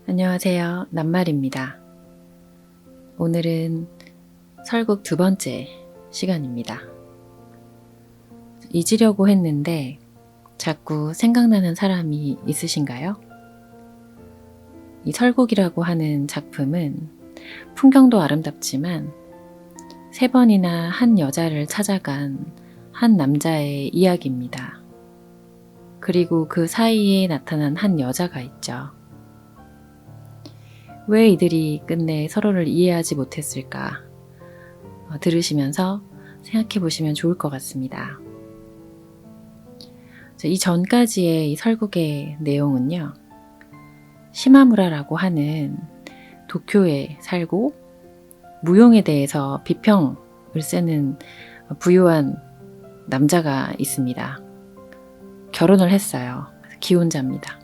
안녕하세요. 낱말입니다. 오늘은 설국 두 번째 시간입니다. 잊으려고 했는데 자꾸 생각나는 사람이 있으신가요? 이 설국이라고 하는 작품은 풍경도 아름답지만 세 번이나 한 여자를 찾아간 한 남자의 이야기입니다. 그리고 그 사이에 나타난 한 여자가 있죠. 왜 이들이 끝내 서로를 이해하지 못했을까? 들으시면서 생각해 보시면 좋을 것 같습니다. 이 전까지의 이 설국의 내용은요, 시마무라라고 하는 도쿄에 살고 무용에 대해서 비평을 쓰는 부유한 남자가 있습니다. 결혼을 했어요. 기혼자입니다.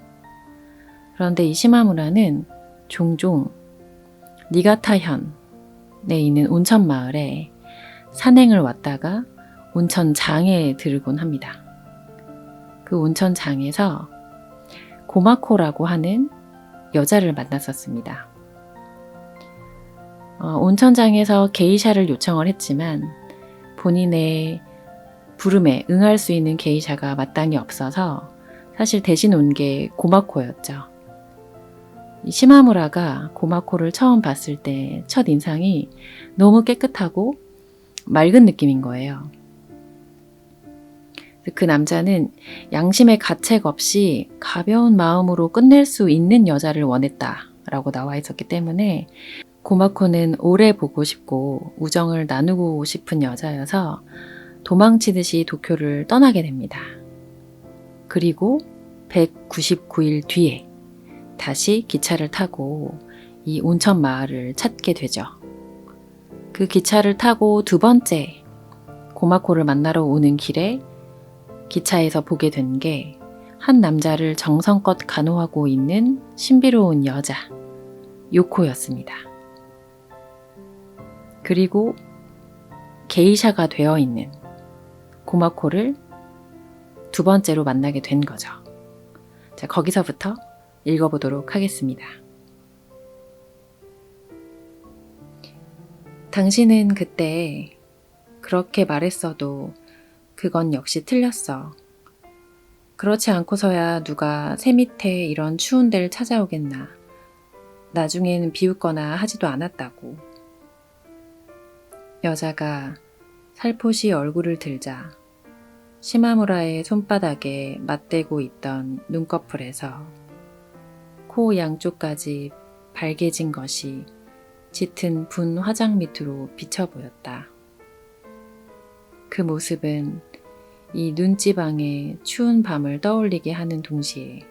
그런데 이 시마무라는 종종 니가타현에 있는 온천 마을에 산행을 왔다가 온천장에 들곤 합니다. 그 온천장에서 고마코라고 하는 여자를 만났었습니다. 온천장에서 게이샤를 요청을 했지만 본인의 부름에 응할 수 있는 게이샤가 마땅히 없어서 사실 대신 온 게 고마코였죠. 이 시마무라가 고마코를 처음 봤을 때 첫 인상이 너무 깨끗하고 맑은 느낌인 거예요. 그 남자는 양심의 가책 없이 가벼운 마음으로 끝낼 수 있는 여자를 원했다라고 나와 있었기 때문에 고마코는 오래 보고 싶고 우정을 나누고 싶은 여자여서 도망치듯이 도쿄를 떠나게 됩니다. 그리고 199일 뒤에 다시 기차를 타고 이 온천 마을을 찾게 되죠. 그 기차를 타고 두 번째 고마코를 만나러 오는 길에 기차에서 보게 된 게 한 남자를 정성껏 간호하고 있는 신비로운 여자 요코였습니다. 그리고 게이샤가 되어 있는 고마코를 두 번째로 만나게 된 거죠. 자, 거기서부터 읽어보도록 하겠습니다. 당신은 그때 그렇게 말했어도 그건 역시 틀렸어. 그렇지 않고서야 누가 새 밑에 이런 추운 데를 찾아오겠나. 나중에는 비웃거나 하지도 않았다고. 여자가 살포시 얼굴을 들자 시마무라의 손바닥에 맞대고 있던 눈꺼풀에서 코 양쪽까지 발개진 것이 짙은 분 화장 밑으로 비쳐 보였다. 그 모습은 이 눈지방의 추운 밤을 떠올리게 하는 동시에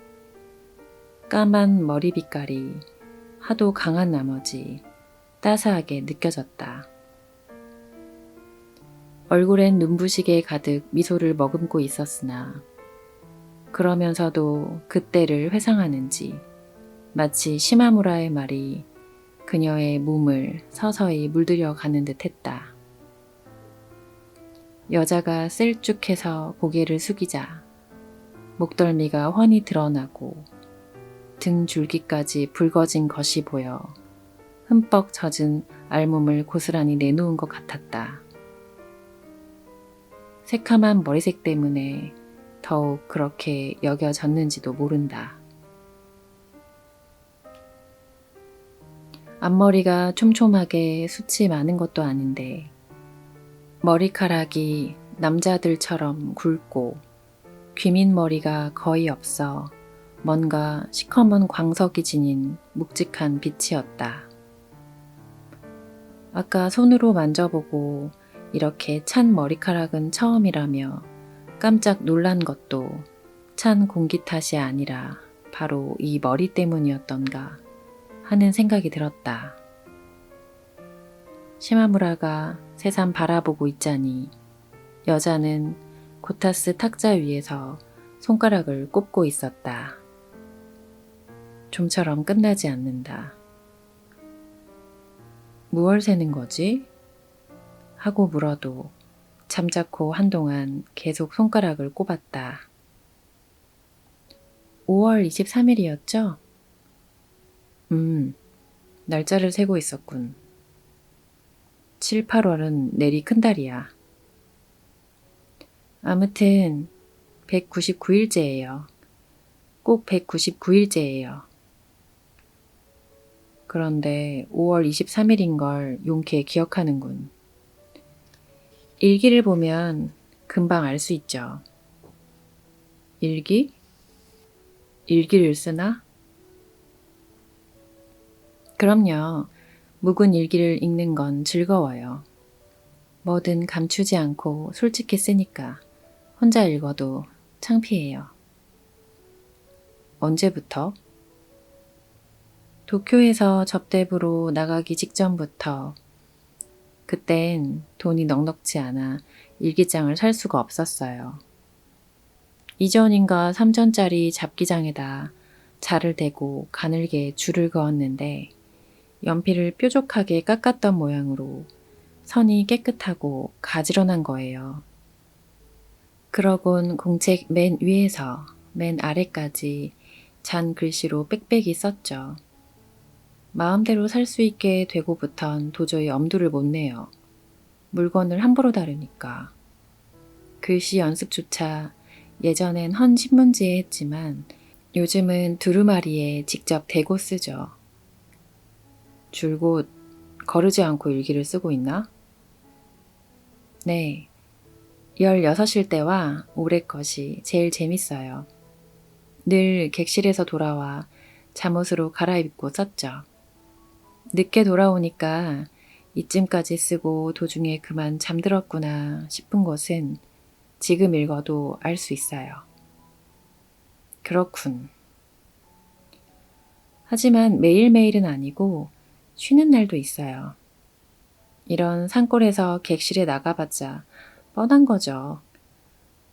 까만 머리 빛깔이 하도 강한 나머지 따스하게 느껴졌다. 얼굴엔 눈부시게 가득 미소를 머금고 있었으나 그러면서도 그때를 회상하는지 마치 시마무라의 말이 그녀의 몸을 서서히 물들여 가는 듯 했다. 여자가 셀쭉해서 고개를 숙이자 목덜미가 훤히 드러나고 등 줄기까지 붉어진 것이 보여 흠뻑 젖은 알몸을 고스란히 내놓은 것 같았다. 새카만 머리색 때문에 더욱 그렇게 여겨졌는지도 모른다. 앞머리가 촘촘하게 숱이 많은 것도 아닌데 머리카락이 남자들처럼 굵고 귀밑머리가 거의 없어 뭔가 시커먼 광석이 지닌 묵직한 빛이었다. 아까 손으로 만져보고 이렇게 찬 머리카락은 처음이라며 깜짝 놀란 것도 찬 공기 탓이 아니라 바로 이 머리 때문이었던가 하는 생각이 들었다. 시마무라가 새삼 바라보고 있자니 여자는 고타스 탁자 위에서 손가락을 꼽고 있었다. 좀처럼 끝나지 않는다. 무얼 세는 거지? 하고 물어도 잠자코 한동안 계속 손가락을 꼽았다. 5월 23일이었죠? 날짜를 세고 있었군. 7, 8월은 내리 큰달이야. 아무튼 199일째예요. 꼭 199일째예요. 그런데 5월 23일인 걸 용케 기억하는군. 일기를 보면 금방 알 수 있죠. 일기? 일기를 쓰나? 그럼요. 묵은 일기를 읽는 건 즐거워요. 뭐든 감추지 않고 솔직히 쓰니까 혼자 읽어도 창피해요. 언제부터? 도쿄에서 접대부로 나가기 직전부터. 그땐 돈이 넉넉지 않아 일기장을 살 수가 없었어요. 2전인가 3전짜리 잡기장에다 자를 대고 가늘게 줄을 그었는데 연필을 뾰족하게 깎았던 모양으로 선이 깨끗하고 가지런한 거예요. 그러곤 공책 맨 위에서 맨 아래까지 잔 글씨로 빽빽이 썼죠. 마음대로 살 수 있게 되고부턴 도저히 엄두를 못 내요. 물건을 함부로 다루니까. 글씨 연습조차 예전엔 헌 신문지에 했지만 요즘은 두루마리에 직접 대고 쓰죠. 줄곧 거르지 않고 일기를 쓰고 있나? 네. 16일 때와 올해 것이 제일 재밌어요. 늘 객실에서 돌아와 잠옷으로 갈아입고 썼죠. 늦게 돌아오니까 이쯤까지 쓰고 도중에 그만 잠들었구나 싶은 것은 지금 읽어도 알 수 있어요. 그렇군. 하지만 매일매일은 아니고 쉬는 날도 있어요. 이런 산골에서 객실에 나가봤자 뻔한 거죠.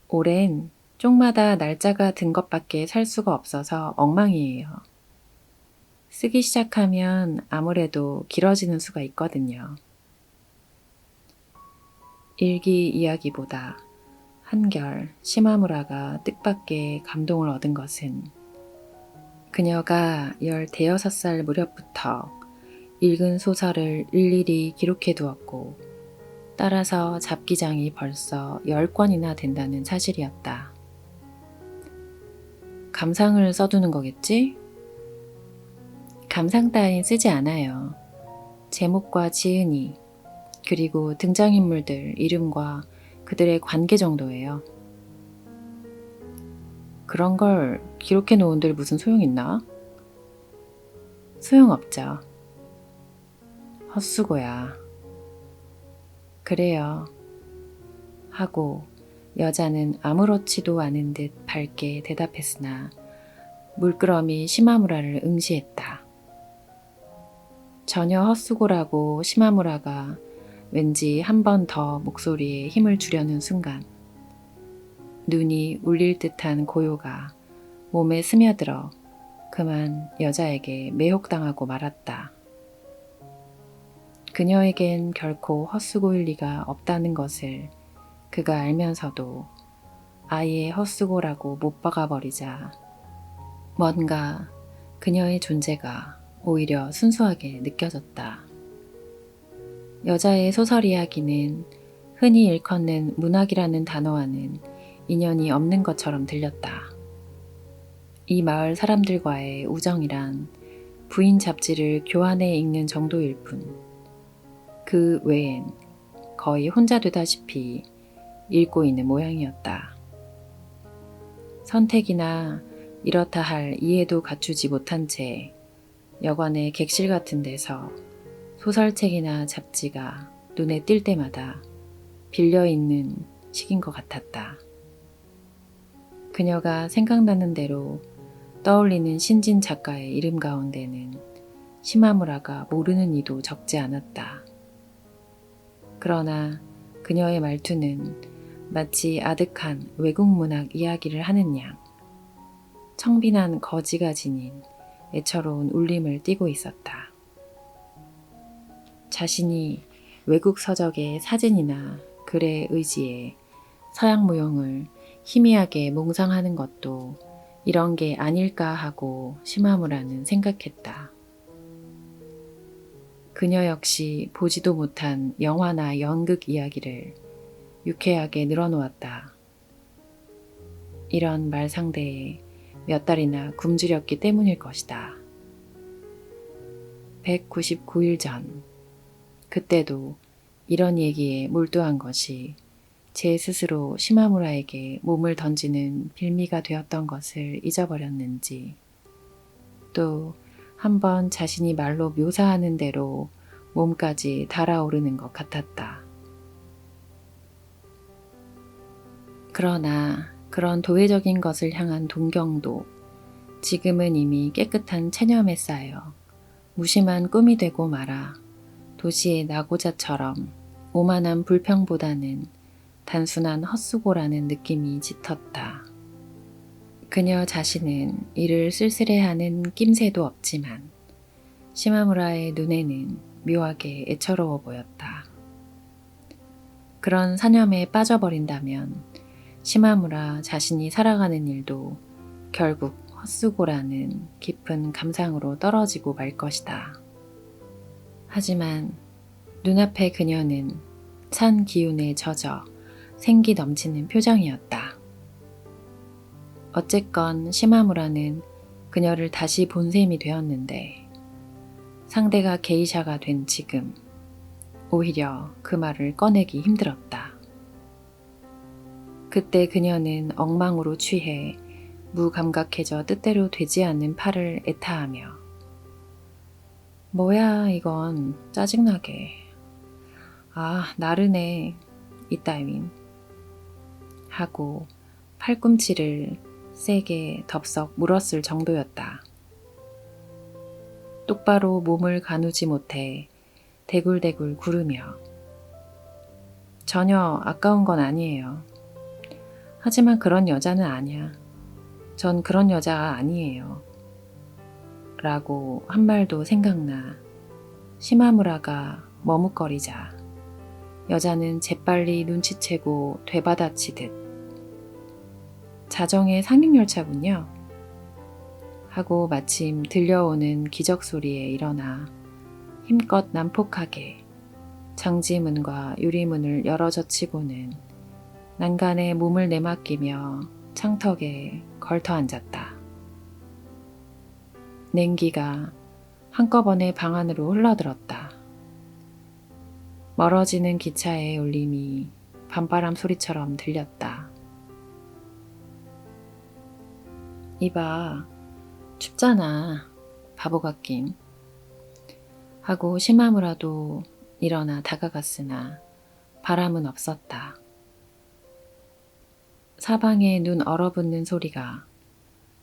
올해는 쪽마다 날짜가 든 것밖에 살 수가 없어서 엉망이에요. 쓰기 시작하면 아무래도 길어지는 수가 있거든요. 일기 이야기보다 한결 시마무라가 뜻밖의 감동을 얻은 것은 그녀가 15살 무렵부터 읽은 소설을 일일이 기록해 두었고 따라서 잡기장이 벌써 10권이나 된다는 사실이었다. 감상을 써두는 거겠지? 감상 따윈 쓰지 않아요. 제목과 지은이, 그리고 등장인물들 이름과 그들의 관계 정도예요. 그런 걸 기록해 놓은들 무슨 소용 있나? 소용없죠. 헛수고야. 그래요. 하고 여자는 아무렇지도 않은 듯 밝게 대답했으나 물끄러미 시마무라를 응시했다. 전혀 헛수고라고 시마무라가 왠지 한 번 더 목소리에 힘을 주려는 순간 눈이 울릴 듯한 고요가 몸에 스며들어 그만 여자에게 매혹당하고 말았다. 그녀에겐 결코 헛수고일 리가 없다는 것을 그가 알면서도 아예 헛수고라고 못 박아버리자 뭔가 그녀의 존재가 오히려 순수하게 느껴졌다. 여자의 소설 이야기는 흔히 일컫는 문학이라는 단어와는 인연이 없는 것처럼 들렸다. 이 마을 사람들과의 우정이란 부인 잡지를 교환해 읽는 정도일 뿐, 그 외엔 거의 혼자 되다시피 읽고 있는 모양이었다. 선택이나 이렇다 할 이해도 갖추지 못한 채 여관의 객실 같은 데서 소설책이나 잡지가 눈에 띌 때마다 빌려있는 시기인 것 같았다. 그녀가 생각나는 대로 떠올리는 신진 작가의 이름 가운데는 시마무라가 모르는 이도 적지 않았다. 그러나 그녀의 말투는 마치 아득한 외국 문학 이야기를 하는 양 청빈한 거지가 지닌 애처로운 울림을 띠고 있었다. 자신이 외국 서적의 사진이나 글에 의지해 서양 무용을 희미하게 몽상하는 것도 이런 게 아닐까 하고 시마무라는 생각했다. 그녀 역시 보지도 못한 영화나 연극 이야기를 유쾌하게 늘어놓았다. 이런 말상대에 몇 달이나 굶주렸기 때문일 것이다. 199일 전, 그때도 이런 얘기에 몰두한 것이 제 스스로 시마무라에게 몸을 던지는 빌미가 되었던 것을 잊어버렸는지, 또 한 번 자신이 말로 묘사하는 대로 몸까지 달아오르는 것 같았다. 그러나 그런 도회적인 것을 향한 동경도 지금은 이미 깨끗한 체념에 쌓여 무심한 꿈이 되고 말아 도시의 나고자처럼 오만한 불평보다는 단순한 헛수고라는 느낌이 짙었다. 그녀 자신은 이를 쓸쓸해하는 낌새도 없지만 시마무라의 눈에는 묘하게 애처로워 보였다. 그런 사념에 빠져버린다면 시마무라 자신이 살아가는 일도 결국 헛수고라는 깊은 감상으로 떨어지고 말 것이다. 하지만 눈앞의 그녀는 찬 기운에 젖어 생기 넘치는 표정이었다. 어쨌건 시마무라는 그녀를 다시 본 셈이 되었는데 상대가 게이샤가 된 지금 오히려 그 말을 꺼내기 힘들었다. 그때 그녀는 엉망으로 취해 무감각해져 뜻대로 되지 않는 팔을 애타하며 뭐야 이건 짜증나게 나르네 이따윈 하고 팔꿈치를 세게 덥석 물었을 정도였다. 똑바로 몸을 가누지 못해 대굴대굴 구르며 전혀 아까운 건 아니에요. 하지만 그런 여자는 아니야. 전 그런 여자가 아니에요. 라고 한 말도 생각나 시마무라가 머뭇거리자 여자는 재빨리 눈치채고 되받아치듯 자정의 상륙열차군요. 하고 마침 들려오는 기적소리에 일어나 힘껏 난폭하게 장지문과 유리문을 열어젖히고는 난간에 몸을 내맡기며 창턱에 걸터 앉았다. 냉기가 한꺼번에 방 안으로 흘러들었다. 멀어지는 기차의 울림이 밤바람 소리처럼 들렸다. 이봐, 춥잖아, 바보 같긴. 하고 시마무라도 일어나 다가갔으나 바람은 없었다. 사방에 눈 얼어붙는 소리가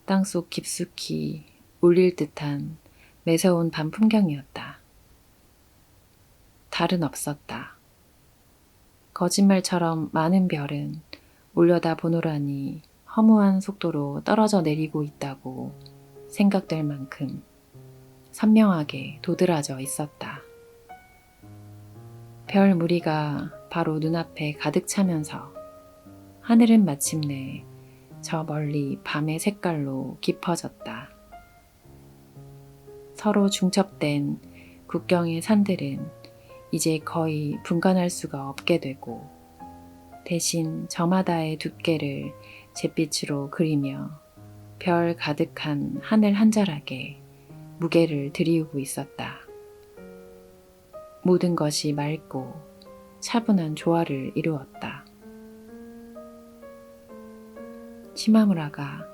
땅속 깊숙이 울릴 듯한 매서운 밤 풍경이었다. 달은 없었다. 거짓말처럼 많은 별은 올려다 보노라니 허무한 속도로 떨어져 내리고 있다고 생각될 만큼 선명하게 도드라져 있었다. 별 무리가 바로 눈앞에 가득 차면서 하늘은 마침내 저 멀리 밤의 색깔로 깊어졌다. 서로 중첩된 국경의 산들은 이제 거의 분간할 수가 없게 되고 대신 저마다의 두께를 잿빛으로 그리며 별 가득한 하늘 한 자락에 무게를 들이우고 있었다. 모든 것이 맑고 차분한 조화를 이루었다. 시마무라가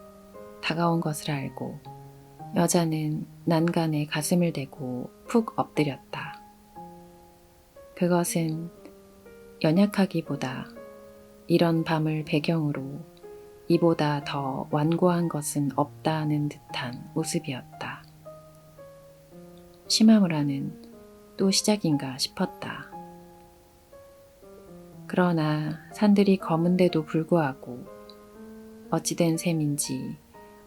다가온 것을 알고 여자는 난간에 가슴을 대고 푹 엎드렸다. 그것은 연약하기보다 이런 밤을 배경으로 이보다 더 완고한 것은 없다는 듯한 모습이었다. 시마무라는 또 시작인가 싶었다. 그러나 산들이 검은데도 불구하고 어찌된 셈인지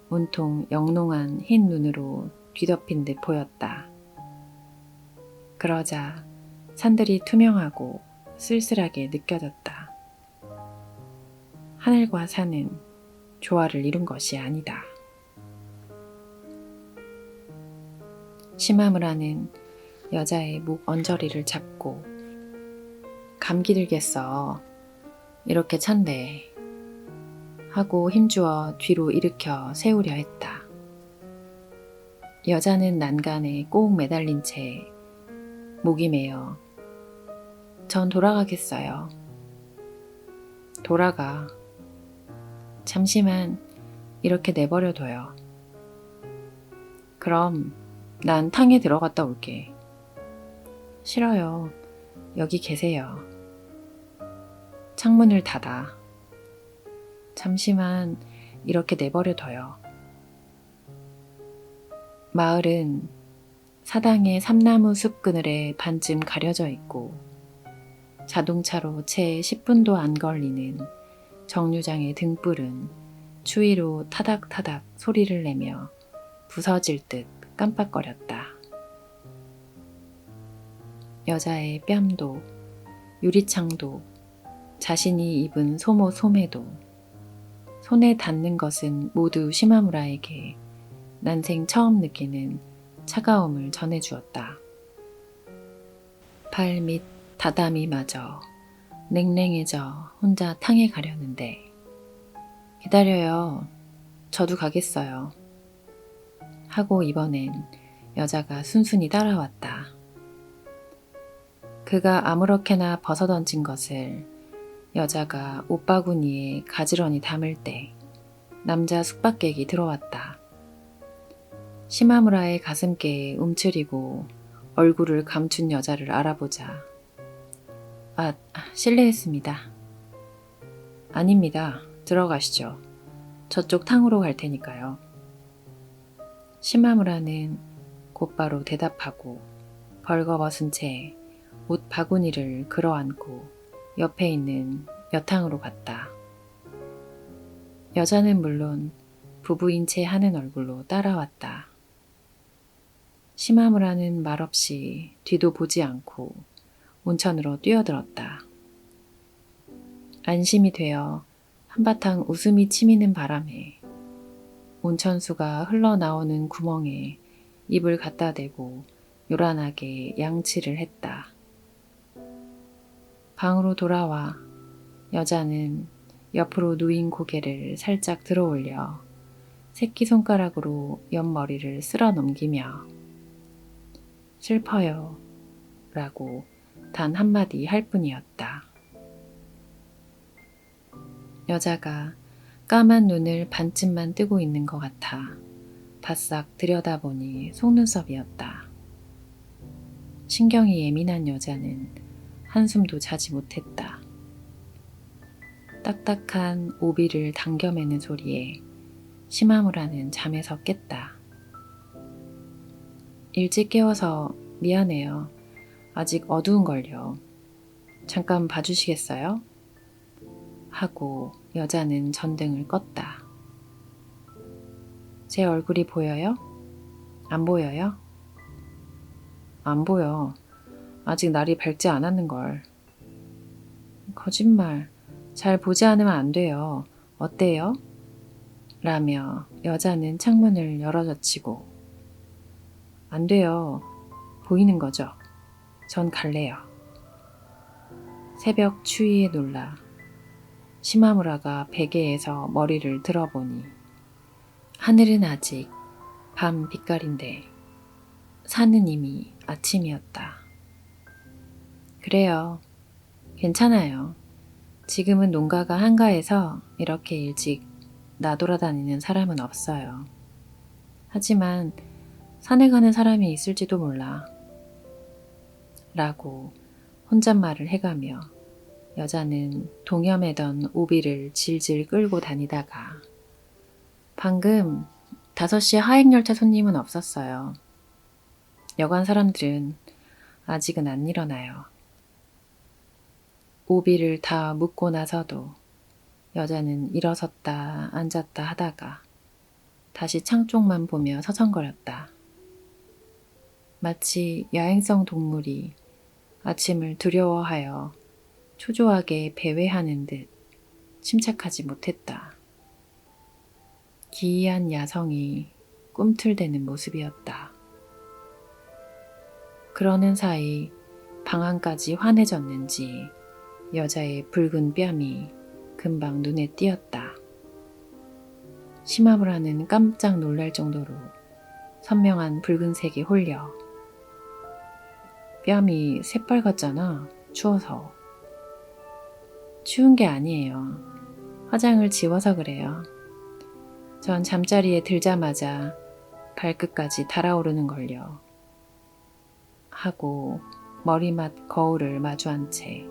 온통 영롱한 흰 눈으로 뒤덮인 듯 보였다. 그러자 산들이 투명하고 쓸쓸하게 느껴졌다. 하늘과 산은 조화를 이룬 것이 아니다. 시마무라는 여자의 목 언저리를 잡고 감기 들겠어. 이렇게 찬대. 하고 힘주어 뒤로 일으켜 세우려 했다. 여자는 난간에 꼭 매달린 채 목이 메어 전 돌아가겠어요. 돌아가. 잠시만 이렇게 내버려둬요. 그럼 난 탕에 들어갔다 올게. 싫어요. 여기 계세요. 창문을 닫아. 잠시만 이렇게 내버려둬요. 마을은 사당의 삼나무 숲 그늘에 반쯤 가려져 있고 자동차로 채 10분도 안 걸리는 정류장의 등불은 추위로 타닥타닥 소리를 내며 부서질 듯 깜빡거렸다. 여자의 뺨도 유리창도 자신이 입은 소모 소매도 손에 닿는 것은 모두 시마무라에게 난생 처음 느끼는 차가움을 전해주었다. 발 밑 다다미마저 냉랭해져 혼자 탕에 가려는데 기다려요. 저도 가겠어요. 하고 이번엔 여자가 순순히 따라왔다. 그가 아무렇게나 벗어던진 것을 여자가 옷바구니에 가지런히 담을 때 남자 숙박객이 들어왔다. 시마무라의 가슴께에 움츠리고 얼굴을 감춘 여자를 알아보자. 아, 실례했습니다. 아닙니다. 들어가시죠. 저쪽 탕으로 갈 테니까요. 시마무라는 곧바로 대답하고 벌거벗은 채 옷 바구니를 끌어안고 옆에 있는 여탕으로 갔다. 여자는 물론 부부인 채 하는 얼굴로 따라왔다. 시마무라는 말없이 뒤도 보지 않고 온천으로 뛰어들었다. 안심이 되어 한바탕 웃음이 치미는 바람에 온천수가 흘러나오는 구멍에 입을 갖다 대고 요란하게 양치를 했다. 방으로 돌아와 여자는 옆으로 누인 고개를 살짝 들어올려 새끼손가락으로 옆머리를 쓸어 넘기며 슬퍼요 라고 단 한마디 할 뿐이었다. 여자가 까만 눈을 반쯤만 뜨고 있는 것 같아 바싹 들여다보니 속눈썹이었다. 신경이 예민한 여자는 한숨도 자지 못했다. 딱딱한 오비를 당겨매는 소리에 시마무라는 잠에서 깼다. 일찍 깨워서 미안해요. 아직 어두운걸요. 잠깐 봐주시겠어요? 하고 여자는 전등을 껐다. 제 얼굴이 보여요? 안 보여요? 안 보여. 아직 날이 밝지 않았는걸. 거짓말. 잘 보지 않으면 안 돼요. 어때요? 라며 여자는 창문을 열어젖히고 안 돼요. 보이는 거죠? 전 갈래요. 새벽 추위에 놀라 시마무라가 베개에서 머리를 들어보니 하늘은 아직 밤 빛깔인데 산은 이미 아침이었다. 그래요. 괜찮아요. 지금은 농가가 한가해서 이렇게 일찍 나돌아다니는 사람은 없어요. 하지만 산에 가는 사람이 있을지도 몰라. 라고 혼잣말을 해가며 여자는 동여매던 오비를 질질 끌고 다니다가 방금 5시 하행열차 손님은 없었어요. 여관 사람들은 아직은 안 일어나요. 오비를 다 묶고 나서도 여자는 일어섰다 앉았다 하다가 다시 창 쪽만 보며 서성거렸다. 마치 야행성 동물이 아침을 두려워하여 초조하게 배회하는 듯 침착하지 못했다. 기이한 야성이 꿈틀대는 모습이었다. 그러는 사이 방안까지 환해졌는지 여자의 붉은 뺨이 금방 눈에 띄었다. 시마무라는 깜짝 놀랄 정도로 선명한 붉은색에 홀려. 뺨이 새빨갛잖아, 추워서. 추운 게 아니에요. 화장을 지워서 그래요. 전 잠자리에 들자마자 발끝까지 달아오르는 걸요. 하고 머리맡 거울을 마주한 채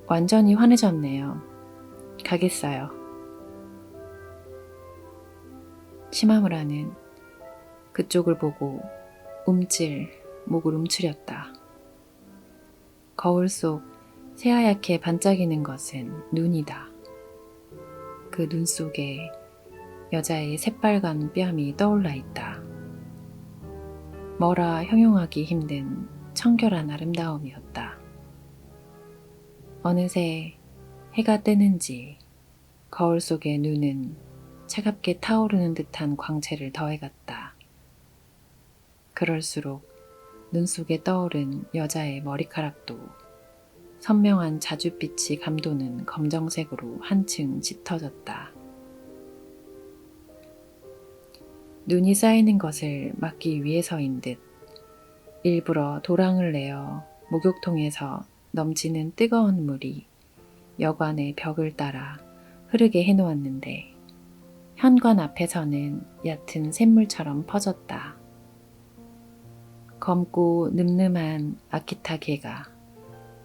완전히 환해졌네요. 가겠어요. 시마무라는 그쪽을 보고 목을 움츠렸다. 거울 속 새하얗게 반짝이는 것은 눈이다. 그 눈 속에 여자의 새빨간 뺨이 떠올라 있다. 뭐라 형용하기 힘든 청결한 아름다움이었다. 어느새 해가 뜨는지 거울 속의 눈은 차갑게 타오르는 듯한 광채를 더해갔다. 그럴수록 눈 속에 떠오른 여자의 머리카락도 선명한 자줏빛이 감도는 검정색으로 한층 짙어졌다. 눈이 쌓이는 것을 막기 위해서인 듯 일부러 도랑을 내어 목욕통에서 넘치는 뜨거운 물이 여관의 벽을 따라 흐르게 해놓았는데 현관 앞에서는 얕은 샘물처럼 퍼졌다. 검고 늠름한 아키타 개가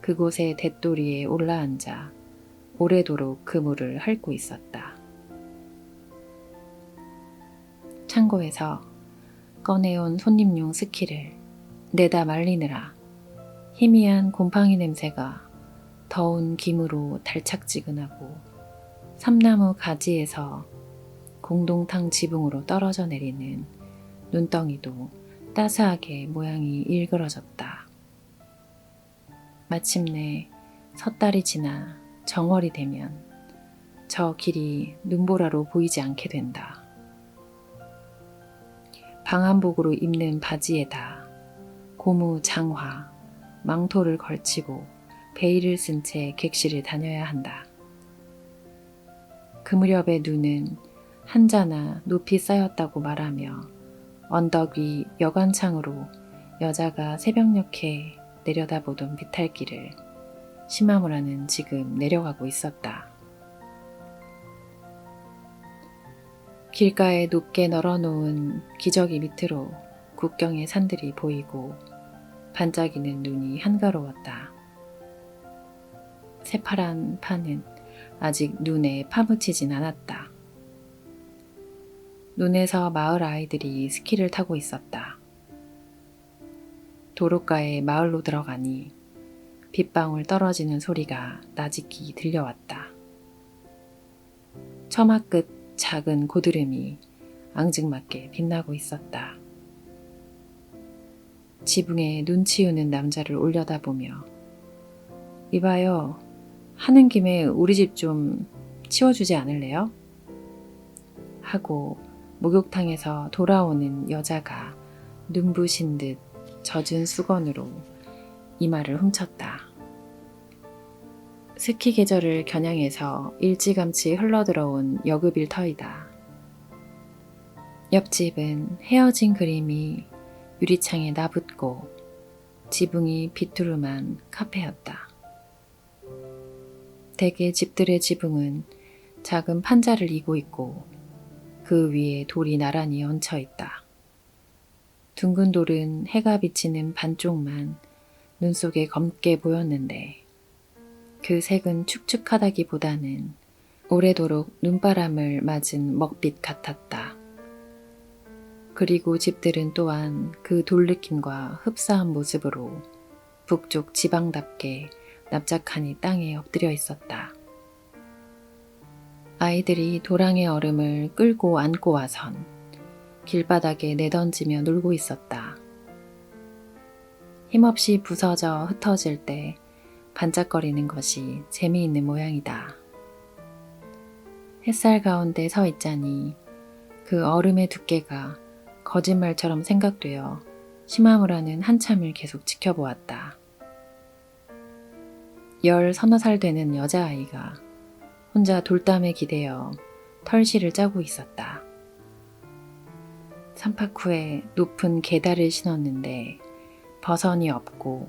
그곳의 돛도리에 올라앉아 오래도록 그 물을 핥고 있었다. 창고에서 꺼내온 손님용 스키를 내다 말리느라 희미한 곰팡이 냄새가 더운 김으로 달착지근하고 삼나무 가지에서 공동탕 지붕으로 떨어져 내리는 눈덩이도 따스하게 모양이 일그러졌다. 마침내 섣달이 지나 정월이 되면 저 길이 눈보라로 보이지 않게 된다. 방한복으로 입는 바지에다 고무 장화, 망토를 걸치고 베일을 쓴 채 객실을 다녀야 한다. 그 무렵의 눈은 한자나 높이 쌓였다고 말하며 언덕 위 여관창으로 여자가 새벽녘에 내려다보던 비탈길을 시마무라는 지금 내려가고 있었다. 길가에 높게 널어놓은 기저귀 밑으로 국경의 산들이 보이고 반짝이는 눈이 한가로웠다. 새파란 파는 아직 눈에 파묻히진 않았다. 눈에서 마을 아이들이 스키를 타고 있었다. 도로가에 마을로 들어가니 빗방울 떨어지는 소리가 나직히 들려왔다. 처마 끝 작은 고드름이 앙증맞게 빛나고 있었다. 지붕에 눈 치우는 남자를 올려다보며 이봐요, 하는 김에 우리 집 좀 치워주지 않을래요? 하고 목욕탕에서 돌아오는 여자가 눈부신 듯 젖은 수건으로 이마를 훔쳤다. 스키 계절을 겨냥해서 일찌감치 흘러들어온 여급일 터이다. 옆집은 헤어진 그림이 유리창에 나붙고 지붕이 비투름한 카페였다. 대개 집들의 지붕은 작은 판자를 이고 있고 그 위에 돌이 나란히 얹혀 있다. 둥근 돌은 해가 비치는 반쪽만 눈 속에 검게 보였는데 그 색은 축축하다기보다는 오래도록 눈바람을 맞은 먹빛 같았다. 그리고 집들은 또한 그 돌느낌과 흡사한 모습으로 북쪽 지방답게 납작하니 땅에 엎드려 있었다. 아이들이 도랑의 얼음을 끌고 안고 와선 길바닥에 내던지며 놀고 있었다. 힘없이 부서져 흩어질 때 반짝거리는 것이 재미있는 모양이다. 햇살 가운데 서 있자니 그 얼음의 두께가 거짓말처럼 생각되어 시마무라는 한참을 계속 지켜보았다. 10서너 살 되는 여자아이가 혼자 돌담에 기대어 털실을 짜고 있었다. 산파쿠에 높은 게다를 신었는데 버선이 없고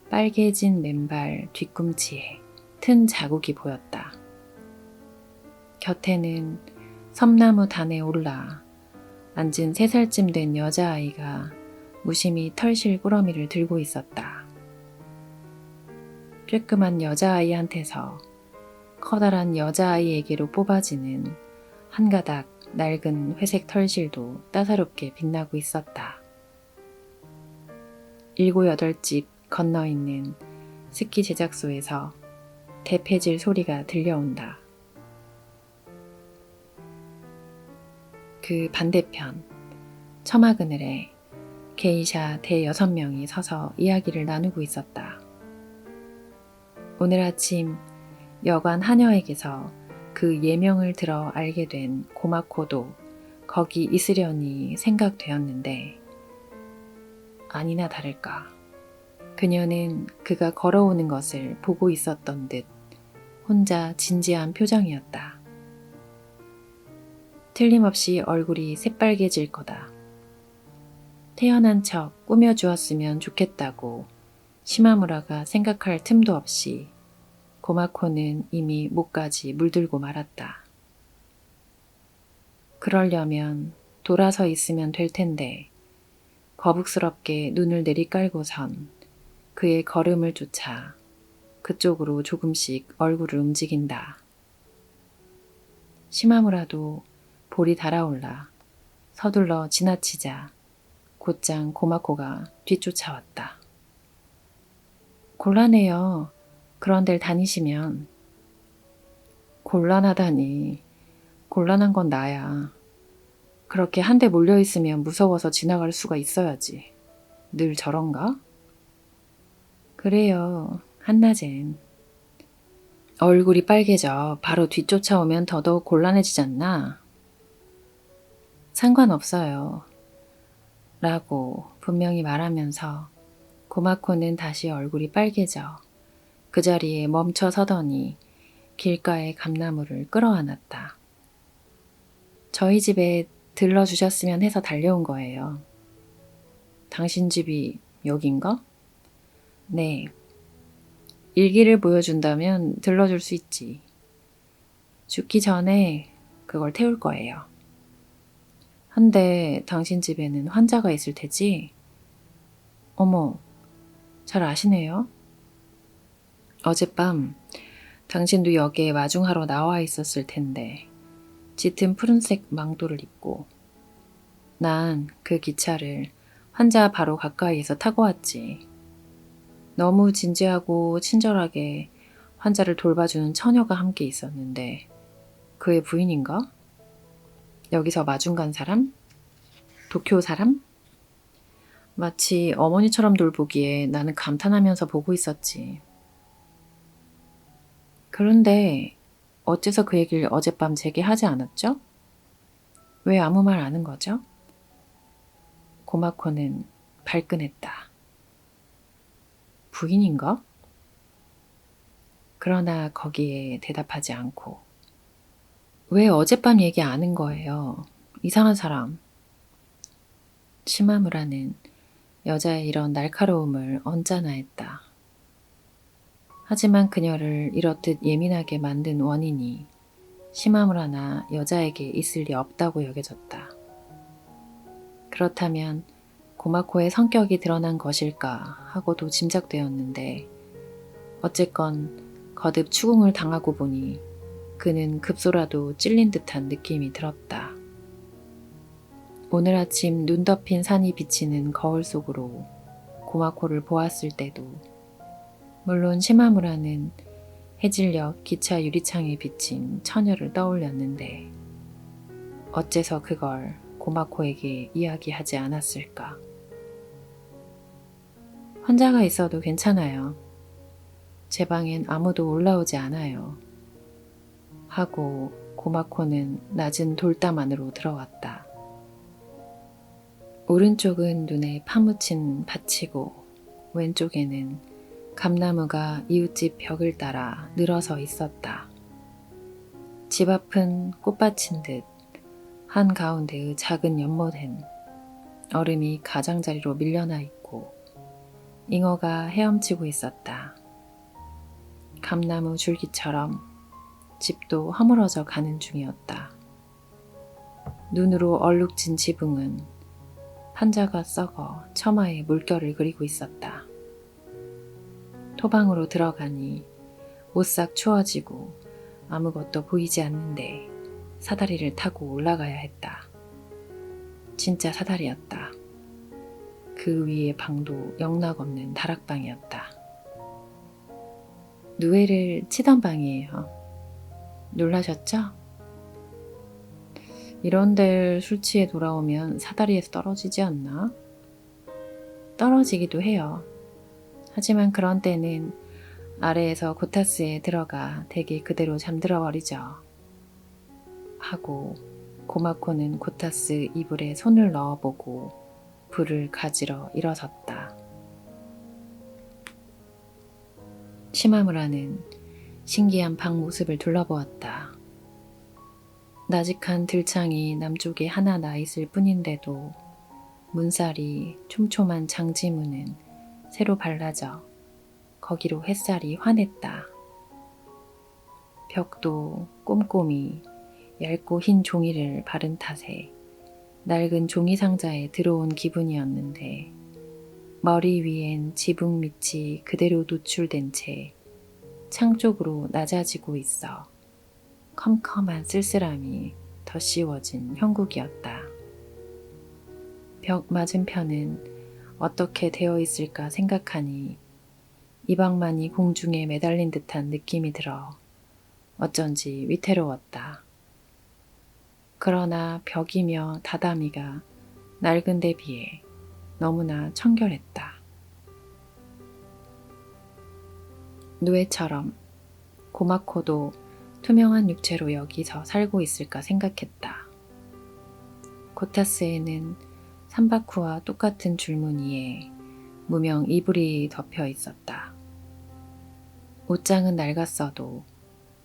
빨개진 맨발 뒤꿈치에 튼 자국이 보였다. 곁에는 섬나무 단에 올라 앉은 3살쯤 된 여자아이가 무심히 털실 꾸러미를 들고 있었다. 쬐끄만 여자아이한테서 커다란 여자아이에게로 뽑아지는 한 가닥 낡은 회색 털실도 따사롭게 빛나고 있었다. 7, 8집 건너 있는 스키 제작소에서 대패질 소리가 들려온다. 그 반대편 처마 그늘에 게이샤 대6명이 서서 이야기를 나누고 있었다. 오늘 아침 여관 하녀에게서 그 예명을 들어 알게 된 고마코도 거기 있으려니 생각되었는데 아니나 다를까 그녀는 그가 걸어오는 것을 보고 있었던 듯 혼자 진지한 표정이었다. 틀림없이 얼굴이 새빨개질 거다. 태어난 척 꾸며주었으면 좋겠다고 시마무라가 생각할 틈도 없이 고마코는 이미 목까지 물들고 말았다. 그러려면 돌아서 있으면 될 텐데 거북스럽게 눈을 내리깔고선 그의 걸음을 쫓아 그쪽으로 조금씩 얼굴을 움직인다. 시마무라도 볼이 달아올라 서둘러 지나치자 곧장 고마코가 뒤쫓아왔다. 곤란해요. 그런 데를 다니시면. 곤란하다니. 곤란한 건 나야. 그렇게 한데 몰려있으면 무서워서 지나갈 수가 있어야지. 늘 저런가? 그래요. 한낮엔. 얼굴이 빨개져 바로 뒤쫓아오면 더더욱 곤란해지잖나? 상관없어요. 라고 분명히 말하면서 고마코는 다시 얼굴이 빨개져 그 자리에 멈춰 서더니 길가의 감나무를 끌어안았다. 저희 집에 들러주셨으면 해서 달려온 거예요. 당신 집이 여긴가? 네. 일기를 보여준다면 들러줄 수 있지. 죽기 전에 그걸 태울 거예요. 한데 당신 집에는 환자가 있을 테지? 어머, 잘 아시네요. 어젯밤 당신도 역에 마중하러 나와 있었을 텐데 짙은 푸른색 망토를 입고 난 그 기차를 환자 바로 가까이에서 타고 왔지. 너무 진지하고 친절하게 환자를 돌봐주는 처녀가 함께 있었는데 그의 부인인가? 여기서 마중 간 사람? 도쿄 사람? 마치 어머니처럼 돌보기에 나는 감탄하면서 보고 있었지. 그런데 어째서 그 얘기를 어젯밤 제게 하지 않았죠? 왜 아무 말 안 한 거죠? 고마코는 발끈했다. 부인인가? 그러나 거기에 대답하지 않고 왜 어젯밤 얘기 안 한 거예요? 이상한 사람. 시마무라는 여자의 이런 날카로움을 언짢아 했다. 하지만 그녀를 이렇듯 예민하게 만든 원인이 시마무라나 여자에게 있을 리 없다고 여겨졌다. 그렇다면 고마코의 성격이 드러난 것일까 하고도 짐작되었는데 어쨌건 거듭 추궁을 당하고 보니 그는 급소라도 찔린 듯한 느낌이 들었다. 오늘 아침 눈 덮인 산이 비치는 거울 속으로 고마코를 보았을 때도 물론 시마무라는 해질녘 기차 유리창에 비친 처녀를 떠올렸는데 어째서 그걸 고마코에게 이야기하지 않았을까? 환자가 있어도 괜찮아요. 제 방엔 아무도 올라오지 않아요. 하고 고마코는 낮은 돌담 안으로 들어왔다. 오른쪽은 눈에 파묻힌 밭이고 왼쪽에는 감나무가 이웃집 벽을 따라 늘어서 있었다. 집 앞은 꽃밭인 듯 한가운데의 작은 연못엔 얼음이 가장자리로 밀려나 있고 잉어가 헤엄치고 있었다. 감나무 줄기처럼 집도 허물어져 가는 중이었다. 눈으로 얼룩진 지붕은 판자가 썩어 처마에 물결을 그리고 있었다. 토방으로 들어가니 오싹 추워지고 아무것도 보이지 않는데 사다리를 타고 올라가야 했다. 진짜 사다리였다. 그 위의 방도 영락없는 다락방이었다. 누에를 치던 방이에요. 놀라셨죠? 이런 데를 술 취해 돌아오면 사다리에서 떨어지지 않나? 떨어지기도 해요. 하지만 그런 때는 아래에서 고타스에 들어가 댁이 그대로 잠들어 버리죠. 하고 고마코는 고타스 이불에 손을 넣어보고 불을 가지러 일어섰다. 시마무라는 신기한 방 모습을 둘러보았다. 나직한 들창이 남쪽에 하나 나 있을 뿐인데도 문살이 촘촘한 장지문은 새로 발라져 거기로 햇살이 환했다. 벽도 꼼꼼히 얇고 흰 종이를 바른 탓에 낡은 종이 상자에 들어온 기분이었는데 머리 위엔 지붕 밑이 그대로 노출된 채 창 쪽으로 낮아지고 있어 컴컴한 쓸쓸함이 더 씌워진 형국이었다. 벽 맞은편은 어떻게 되어 있을까 생각하니 이 방만이 공중에 매달린 듯한 느낌이 들어 어쩐지 위태로웠다. 그러나 벽이며 다다미가 낡은 데 비해 너무나 청결했다. 누에처럼 고마코도 투명한 육체로 여기서 살고 있을까 생각했다. 고타스에는 삼바쿠와 똑같은 줄무늬에 무명 이불이 덮여 있었다. 옷장은 낡았어도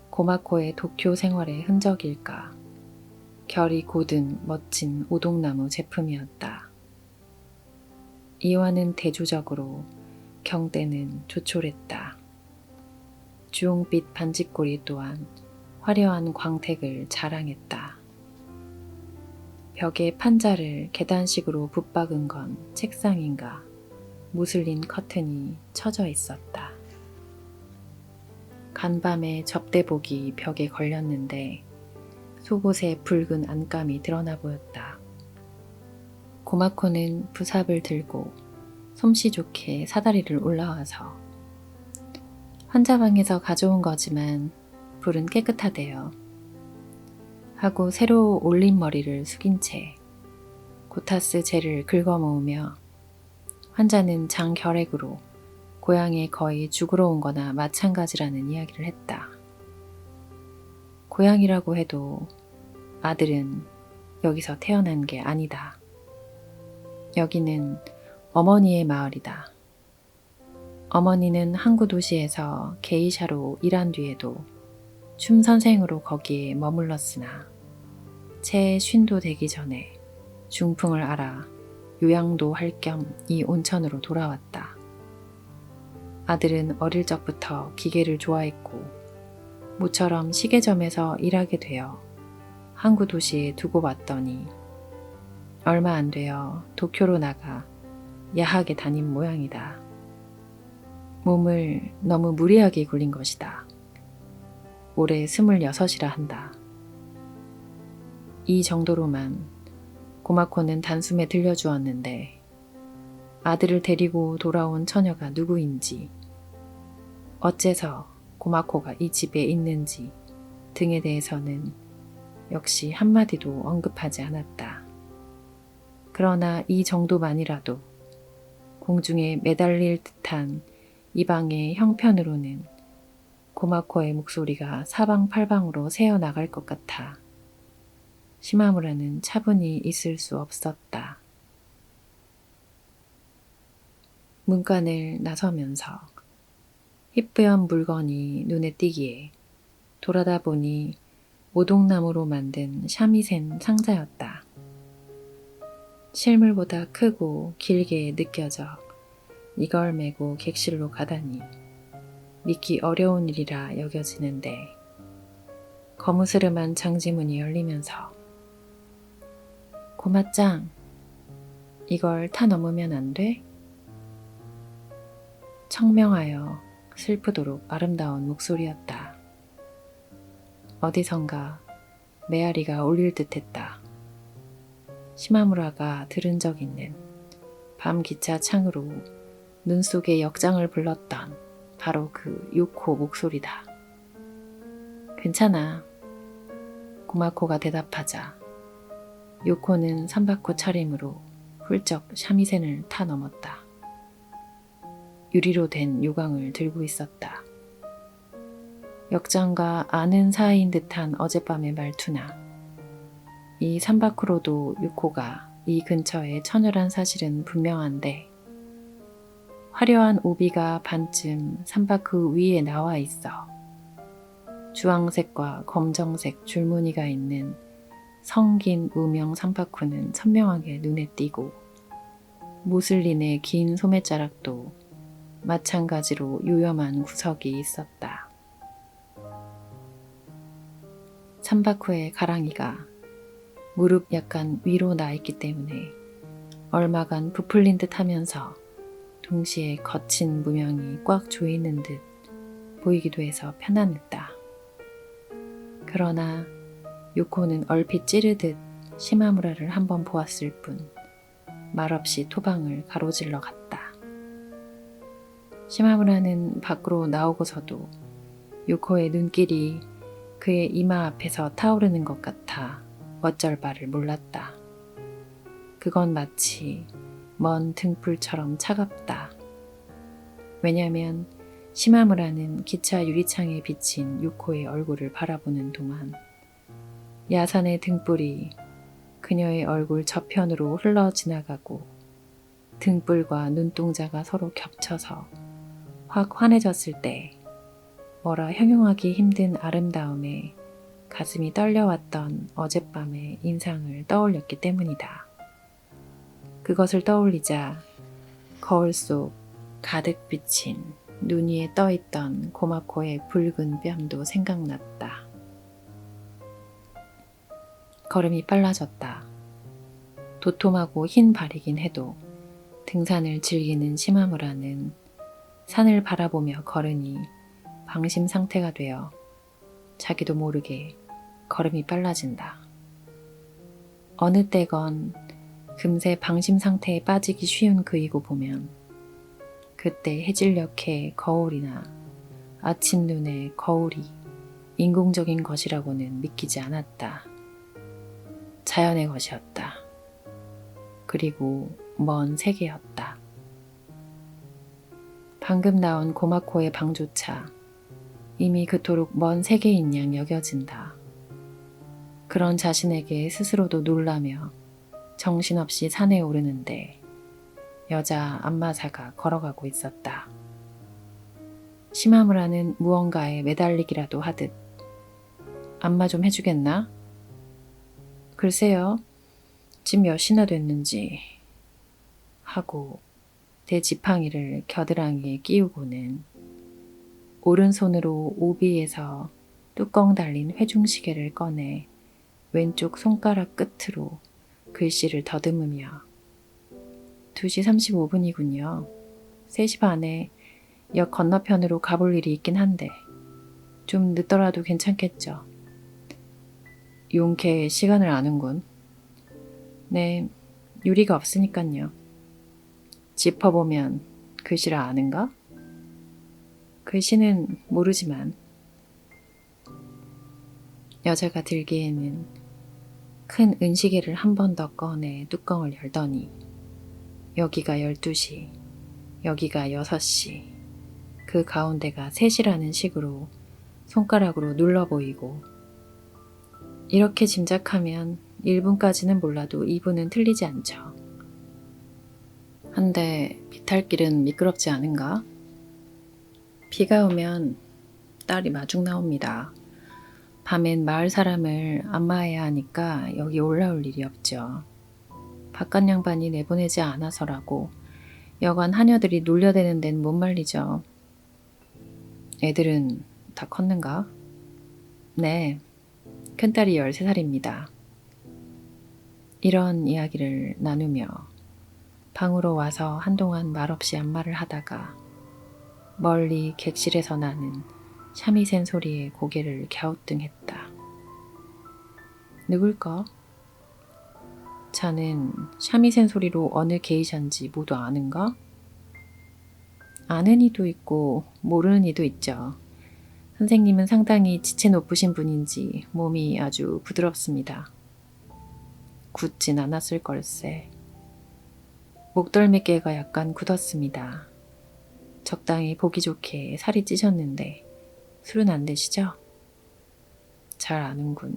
고마코의 도쿄 생활의 흔적일까 결이 고든 멋진 오동나무 제품이었다. 이와는 대조적으로 경대는 조촐했다. 주홍빛 반지꼬리 또한 화려한 광택을 자랑했다. 벽에 판자를 계단식으로 붙박은 건 책상인가 무슬린 커튼이 쳐져 있었다. 간밤에 접대복이 벽에 걸렸는데 속옷에 붉은 안감이 드러나 보였다. 고마코는 부삽을 들고 솜씨 좋게 사다리를 올라와서 환자방에서 가져온 거지만 불은 깨끗하대요. 하고 새로 올린 머리를 숙인 채 고타스 젤을 긁어 모으며 환자는 장결핵으로 고향에 거의 죽으러 온 거나 마찬가지라는 이야기를 했다. 고향이라고 해도 아들은 여기서 태어난 게 아니다. 여기는 어머니의 마을이다. 어머니는 항구 도시에서 게이샤로 일한 뒤에도 춤 선생으로 거기에 머물렀으나 채 쉰도 되기 전에 중풍을 앓아 요양도 할 겸 이 온천으로 돌아왔다. 아들은 어릴 적부터 기계를 좋아했고 모처럼 시계점에서 일하게 되어 항구 도시에 두고 왔더니 얼마 안 되어 도쿄로 나가 야하게 다닌 모양이다. 몸을 너무 무리하게 굴린 것이다. 올해 26이라 한다. 이 정도로만 고마코는 단숨에 들려주었는데 아들을 데리고 돌아온 처녀가 누구인지, 어째서 고마코가 이 집에 있는지 등에 대해서는 역시 한마디도 언급하지 않았다. 그러나 이 정도만이라도 공중에 매달릴 듯한 이 방의 형편으로는 고마코의 목소리가 사방팔방으로 새어나갈 것 같아 시마무라는 차분히 있을 수 없었다. 문간을 나서면서 희뿌연 물건이 눈에 띄기에 돌아다 보니 오동나무로 만든 샤미센 상자였다. 실물보다 크고 길게 느껴져 이걸 메고 객실로 가다니 믿기 어려운 일이라 여겨지는데 거무스름한 장지문이 열리면서 고마짱, 이걸 타 넘으면 안 돼? 청명하여 슬프도록 아름다운 목소리였다. 어디선가 메아리가 울릴 듯했다. 시마무라가 들은 적 있는 밤 기차 창으로 눈 속에 역장을 불렀던 바로 그 요코 목소리다. 괜찮아. 고마코가 대답하자 요코는 삼바코 차림으로 훌쩍 샤미센을 타 넘었다. 유리로 된 요강을 들고 있었다. 역장과 아는 사이인 듯한 어젯밤의 말투나 이 삼바쿠로도 요코가 이 근처에 처녀란 사실은 분명한데 화려한 오비가 반쯤 삼바쿠 위에 나와 있어 주황색과 검정색 줄무늬가 있는 성긴 우명 삼바쿠는 선명하게 눈에 띄고 모슬린의 긴 소매자락도 마찬가지로 요염한 구석이 있었다. 삼바쿠의 가랑이가 무릎 약간 위로 나 있기 때문에 얼마간 부풀린 듯 하면서 동시에 거친 무명이 꽉 조이는 듯 보이기도 해서 편안했다. 그러나 요코는 얼핏 찌르듯 시마무라를 한번 보았을 뿐 말없이 토방을 가로질러 갔다. 시마무라는 밖으로 나오고서도 요코의 눈길이 그의 이마 앞에서 타오르는 것 같아 어쩔 바를 몰랐다. 그건 마치 먼 등불처럼 차갑다. 왜냐면 시마무라는 기차 유리창에 비친 요코의 얼굴을 바라보는 동안 야산의 등불이 그녀의 얼굴 저편으로 흘러 지나가고 등불과 눈동자가 서로 겹쳐서 확 환해졌을 때 뭐라 형용하기 힘든 아름다움에 가슴이 떨려왔던 어젯밤의 인상을 떠올렸기 때문이다. 그것을 떠올리자 거울 속 가득 비친 눈 위에 떠있던 고마코의 붉은 뺨도 생각났다. 걸음이 빨라졌다. 도톰하고 흰 발이긴 해도 등산을 즐기는 시마무라는 산을 바라보며 걸으니 방심 상태가 되어 자기도 모르게 걸음이 빨라진다. 어느 때건 금세 방심 상태에 빠지기 쉬운 그이고 보면 그때 해질녘의 거울이나 아침 눈의 거울이 인공적인 것이라고는 믿기지 않았다. 자연의 것이었다. 그리고 먼 세계였다. 방금 나온 고마코의 방조차 이미 그토록 먼 세계인 양 여겨진다. 그런 자신에게 스스로도 놀라며 정신없이 산에 오르는데 여자 안마사가 걸어가고 있었다. 시마무라는 무언가에 매달리기라도 하듯 안마 좀 해주겠나? 글쎄요. 집 몇이나 됐는지 하고 대지팡이를 겨드랑이에 끼우고는 오른손으로 오비에서 뚜껑 달린 회중시계를 꺼내 왼쪽 손가락 끝으로 글씨를 더듬으며 2시 35분이군요. 3시 반에 역 건너편으로 가볼 일이 있긴 한데 좀 늦더라도 괜찮겠죠. 용케 시간을 아는군. 네, 유리가 없으니깐요. 짚어보면 글씨를 아는가? 글씨는 모르지만 여자가 들기에는 큰 은시계를 한 번 더 꺼내 뚜껑을 열더니 여기가 12시, 여기가 6시, 그 가운데가 3시라는 식으로 손가락으로 눌러 보이고 이렇게 짐작하면 1분까지는 몰라도 2분은 틀리지 않죠. 한데 비탈길은 미끄럽지 않은가? 비가 오면 딸이 마중 나옵니다. 밤엔 마을 사람을 안마해야 하니까 여기 올라올 일이 없죠. 바깥 양반이 내보내지 않아서라고 여관 하녀들이 놀려대는 데는 못 말리죠. 애들은 다 컸는가? 네, 큰딸이 13살입니다. 이런 이야기를 나누며 방으로 와서 한동안 말없이 안마를 하다가 멀리 객실에서 나는 샤미센 소리에 고개를 갸우뚱했다. 누굴까? 자는 샤미센 소리로 어느 게이샤인지 모두 아는가? 아는 이도 있고 모르는 이도 있죠. 선생님은 상당히 지체 높으신 분인지 몸이 아주 부드럽습니다. 굳진 않았을 걸세. 목덜미께가 약간 굳었습니다. 적당히 보기 좋게 살이 찌셨는데 술은 안 드시죠? 잘 아는군.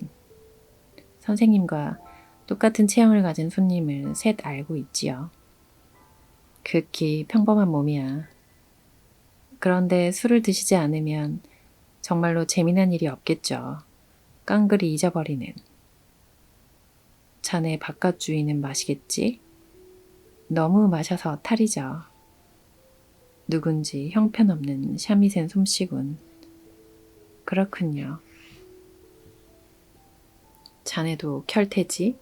선생님과 똑같은 체형을 가진 손님을 셋 알고 있지요. 극히 평범한 몸이야. 그런데 술을 드시지 않으면 정말로 재미난 일이 없겠죠. 깡그리 잊어버리는. 자네 바깥 주인은 마시겠지? 너무 마셔서 탈이죠. 누군지 형편없는 샤미센 솜씨군. 그렇군요. 자네도 켤테지?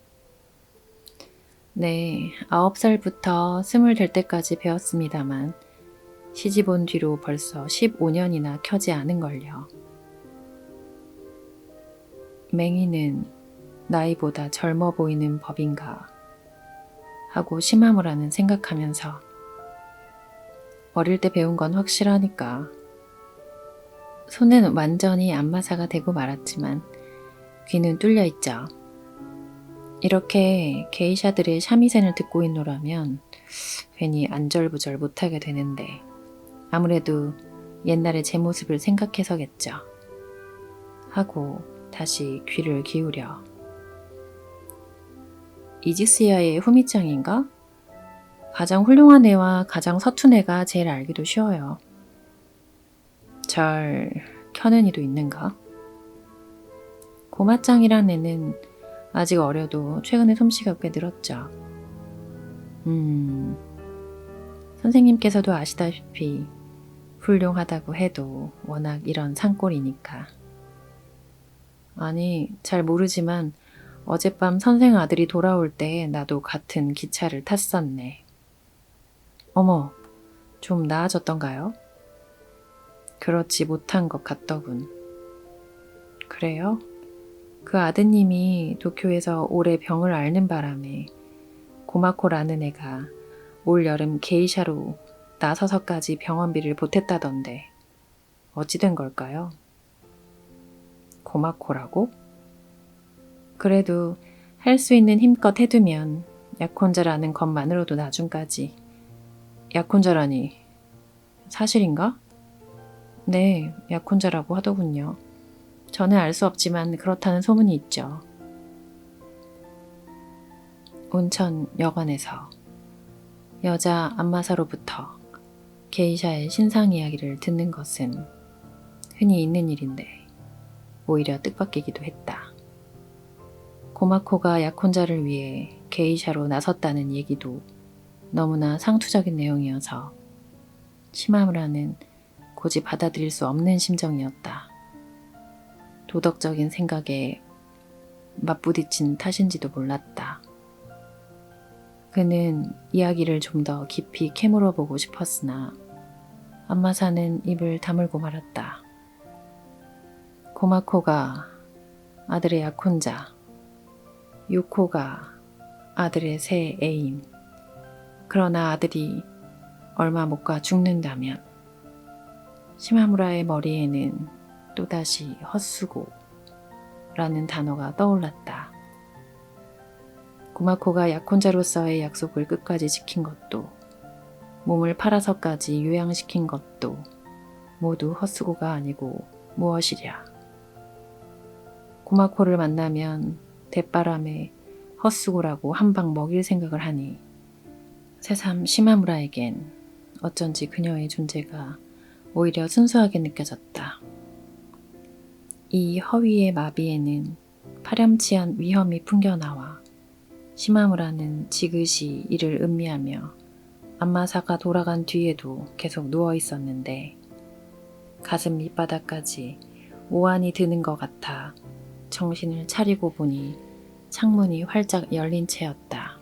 네, 9살부터 20 될 때까지 배웠습니다만 시집 온 뒤로 벌써 15년이나 켜지 않은걸요. 맹이는 나이보다 젊어 보이는 법인가 하고 심하무라는 생각하면서 어릴 때 배운 건 확실하니까. 손은 완전히 안마사가 되고 말았지만 귀는 뚫려 있죠. 이렇게 게이샤들의 샤미센을 듣고 있노라면 괜히 안절부절 못하게 되는데 아무래도 옛날의 제 모습을 생각해서겠죠. 하고 다시 귀를 기울여. 이지스야의 후미짱인가? 가장 훌륭한 애와 가장 서툰 애가 제일 알기도 쉬워요. 절 켜는 이도 있는가? 고마짱이란 애는 아직 어려도 최근에 솜씨가 꽤 늘었죠. 선생님께서도 아시다시피 훌륭하다고 해도 워낙 이런 산꼴이니까. 아니, 잘 모르지만 어젯밤 선생 아들이 돌아올 때 나도 같은 기차를 탔었네. 어머, 좀 나아졌던가요? 그렇지 못한 것 같더군. 그래요? 그 아드님이 도쿄에서 오래 병을 앓는 바람에 고마코라는 애가 올 여름 게이샤로 나서서까지 병원비를 보탰다던데 어찌 된 걸까요? 고마코라고? 그래도 할 수 있는 힘껏 해두면 약혼자라는 것만으로도 나중까지. 약혼자라니 사실인가? 네, 약혼자라고 하더군요. 저는 알 수 없지만 그렇다는 소문이 있죠. 온천 여관에서 여자 안마사로부터 게이샤의 신상 이야기를 듣는 것은 흔히 있는 일인데 오히려 뜻밖이기도 했다. 고마코가 약혼자를 위해 게이샤로 나섰다는 얘기도 너무나 상투적인 내용이어서 시마무라는 고지 받아들일 수 없는 심정이었다. 도덕적인 생각에 맞부딪힌 탓인지도 몰랐다. 그는 이야기를 좀 더 깊이 캐물어 보고 싶었으나 안마사는 입을 다물고 말았다. 고마코가 아들의 약혼자, 유코가 아들의 새 애인. 그러나 아들이 얼마 못 가 죽는다면 시마무라의 머리에는 또다시 헛수고라는 단어가 떠올랐다. 고마코가 약혼자로서의 약속을 끝까지 지킨 것도 몸을 팔아서까지 요양시킨 것도 모두 헛수고가 아니고 무엇이랴. 고마코를 만나면 대바람에 헛수고라고 한 방 먹일 생각을 하니 새삼 시마무라에겐 어쩐지 그녀의 존재가 오히려 순수하게 느껴졌다. 이 허위의 마비에는 파렴치한 위험이 풍겨나와 시마무라는 지그시 이를 음미하며 안마사가 돌아간 뒤에도 계속 누워 있었는데 가슴 밑바닥까지 오한이 드는 것 같아 정신을 차리고 보니 창문이 활짝 열린 채였다.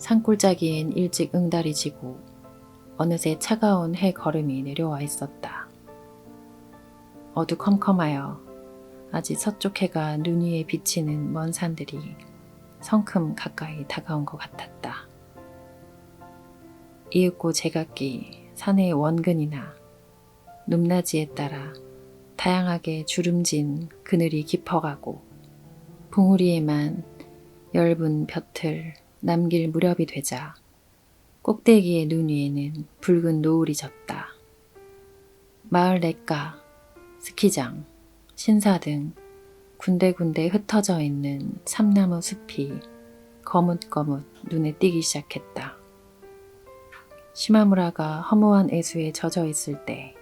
산골짜기엔 일찍 응달이 지고 어느새 차가운 해 걸음이 내려와 있었다. 어두컴컴하여 아직 서쪽 해가 눈 위에 비치는 먼 산들이 성큼 가까이 다가온 것 같았다. 이윽고 제각기 산의 원근이나 높낮이에 따라 다양하게 주름진 그늘이 깊어가고 봉우리에만 엷은 볕을 남길 무렵이 되자 꼭대기의 눈 위에는 붉은 노을이 졌다. 마을 냇가, 스키장, 신사 등 군데군데 흩어져 있는 참나무 숲이 거뭇거뭇 눈에 띄기 시작했다. 시마무라가 허무한 애수에 젖어 있을 때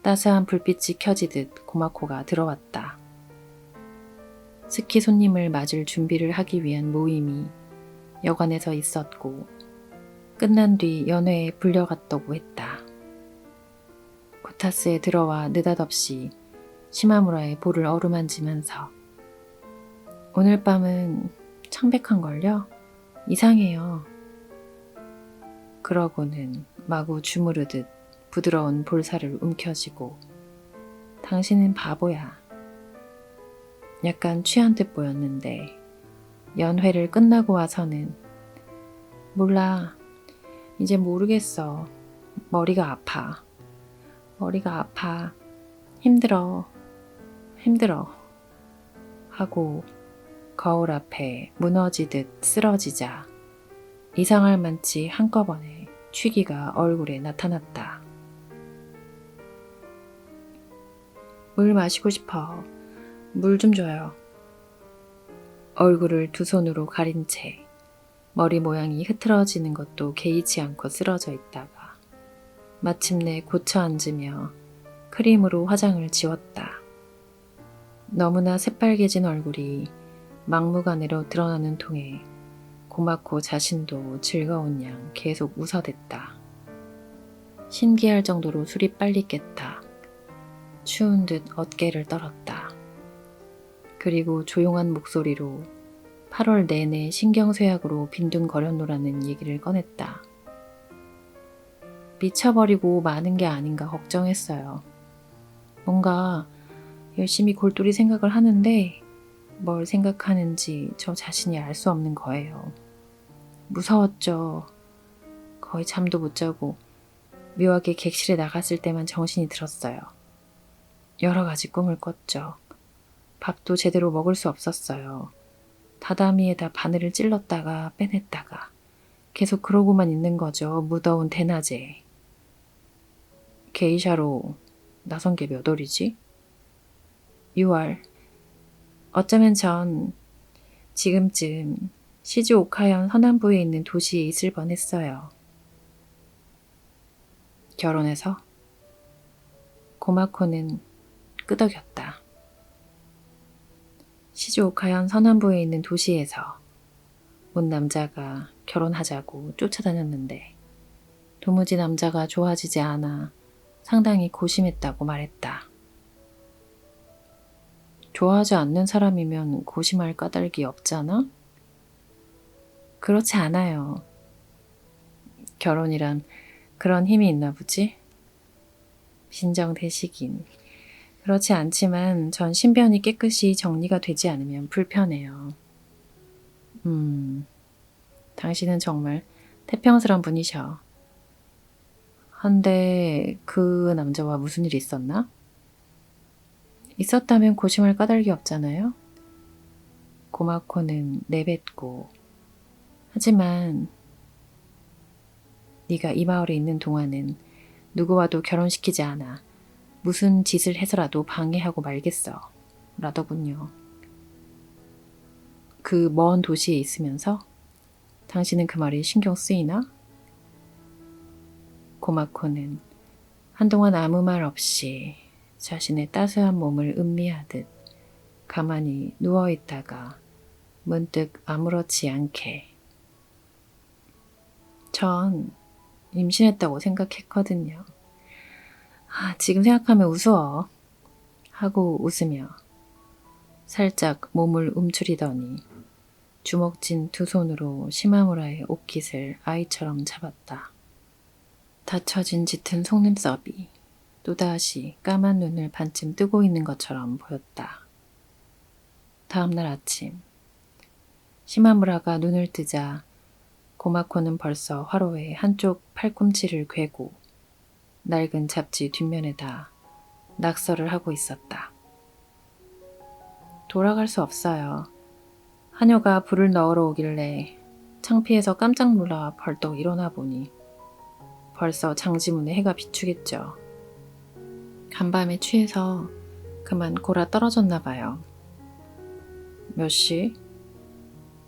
따스한 불빛이 켜지듯 고마코가 들어왔다. 스키 손님을 맞을 준비를 하기 위한 모임이 여관에서 있었고 끝난 뒤 연회에 불려갔다고 했다. 코타스에 들어와 느닷없이 시마무라의 볼을 어루만지면서 오늘 밤은 창백한걸요? 이상해요. 그러고는 마구 주무르듯 부드러운 볼살을 움켜쥐고 당신은 바보야. 약간 취한 듯 보였는데 연회를 끝나고 와서는 몰라. 이제 모르겠어. 머리가 아파. 머리가 아파. 힘들어. 하고 거울 앞에 무너지듯 쓰러지자 이상할 만치 한꺼번에 취기가 얼굴에 나타났다. 물 마시고 싶어. 물 좀 줘요. 얼굴을 두 손으로 가린 채 머리 모양이 흐트러지는 것도 개의치 않고 쓰러져 있다가 마침내 고쳐 앉으며 크림으로 화장을 지웠다. 너무나 새빨개진 얼굴이 막무가내로 드러나는 통에 고마코 자신도 즐거운 양 계속 웃어댔다. 신기할 정도로 술이 빨리 깼다. 추운 듯 어깨를 떨었다. 그리고 조용한 목소리로 8월 내내 신경쇠약으로 빈둥거렸노라는 얘기를 꺼냈다. 미쳐버리고 마는 게 아닌가 걱정했어요. 뭔가 열심히 골똘히 생각을 하는데 뭘 생각하는지 저 자신이 알 수 없는 거예요. 무서웠죠. 거의 잠도 못 자고 묘하게 객실에 나갔을 때만 정신이 들었어요. 여러 가지 꿈을 꿨죠. 밥도 제대로 먹을 수 없었어요. 다다미에다 바늘을 찔렀다가 빼냈다가 계속 그러고만 있는 거죠. 무더운 대낮에. 게이샤로 나선 게 몇 월이지? 6월. 어쩌면 전 지금쯤 시즈오카현 서남부에 있는 도시에 있을 뻔했어요. 결혼해서? 고마코는 끄덕였다. 시즈오카현 서남부에 있는 도시에서 온 남자가 결혼하자고 쫓아다녔는데 도무지 남자가 좋아지지 않아 상당히 고심했다고 말했다. 좋아하지 않는 사람이면 고심할 까닭이 없잖아? 그렇지 않아요. 결혼이란 그런 힘이 있나 보지? 빈정대식인. 그렇지 않지만 전 신변이 깨끗이 정리가 되지 않으면 불편해요. 당신은 정말 태평스런 분이셔. 한데 그 남자와 무슨 일이 있었나? 있었다면 고심할 까닭이 없잖아요. 고마코는 내뱉고 하지만 네가 이 마을에 있는 동안은 누구와도 결혼시키지 않아. 무슨 짓을 해서라도 방해하고 말겠어. 라더군요. 그 먼 도시에 있으면서 당신은 그 말이 신경 쓰이나? 고마코는 한동안 아무 말 없이 자신의 따스한 몸을 음미하듯 가만히 누워있다가 문득 아무렇지 않게 전 임신했다고 생각했거든요. 지금 생각하면 우스워 하고 웃으며 살짝 몸을 움츠리더니 주먹진 두 손으로 시마무라의 옷깃을 아이처럼 잡았다. 닫혀진 짙은 속눈썹이 또다시 까만 눈을 반쯤 뜨고 있는 것처럼 보였다. 다음날 아침 시마무라가 눈을 뜨자 고마코는 벌써 화로에 한쪽 팔꿈치를 괴고 낡은 잡지 뒷면에다 낙서를 하고 있었다. 돌아갈 수 없어요. 하녀가 불을 넣으러 오길래 창피해서 깜짝 놀라 벌떡 일어나 보니 벌써 장지문에 해가 비추겠죠. 간밤에 취해서 그만 골아 떨어졌나 봐요. 몇 시?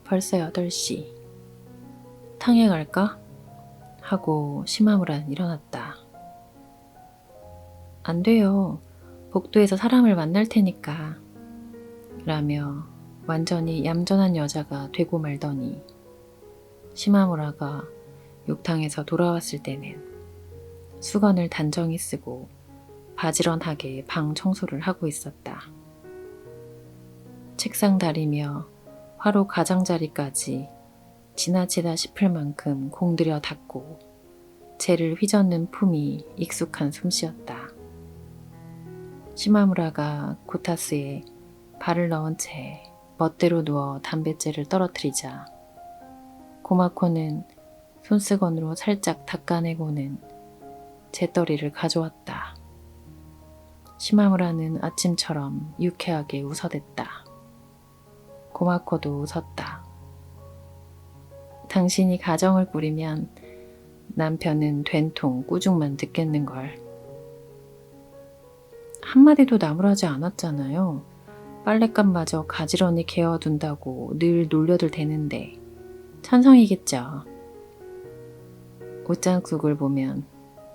벌써 8시. 탕에 갈까? 하고 시마무라는 일어났다. 안 돼요. 복도에서 사람을 만날 테니까. 라며 완전히 얌전한 여자가 되고 말더니 시마무라가 욕탕에서 돌아왔을 때는 수건을 단정히 쓰고 바지런하게 방 청소를 하고 있었다. 책상 다리며 화로 가장자리까지 지나치다 싶을 만큼 공들여 닦고 재를 휘젓는 품이 익숙한 솜씨였다. 시마무라가 고타스에 발을 넣은 채 멋대로 누워 담뱃재를 떨어뜨리자 고마코는 손수건으로 살짝 닦아내고는 재떨이를 가져왔다. 시마무라는 아침처럼 유쾌하게 웃어댔다. 고마코도 웃었다. 당신이 가정을 꾸리면 남편은 된통 꾸중만 듣겠는걸. 한마디도 나무라지 않았잖아요. 빨랫감마저 가지런히 개어둔다고 늘 놀려들 대는데 찬성이겠죠. 옷장국을 보면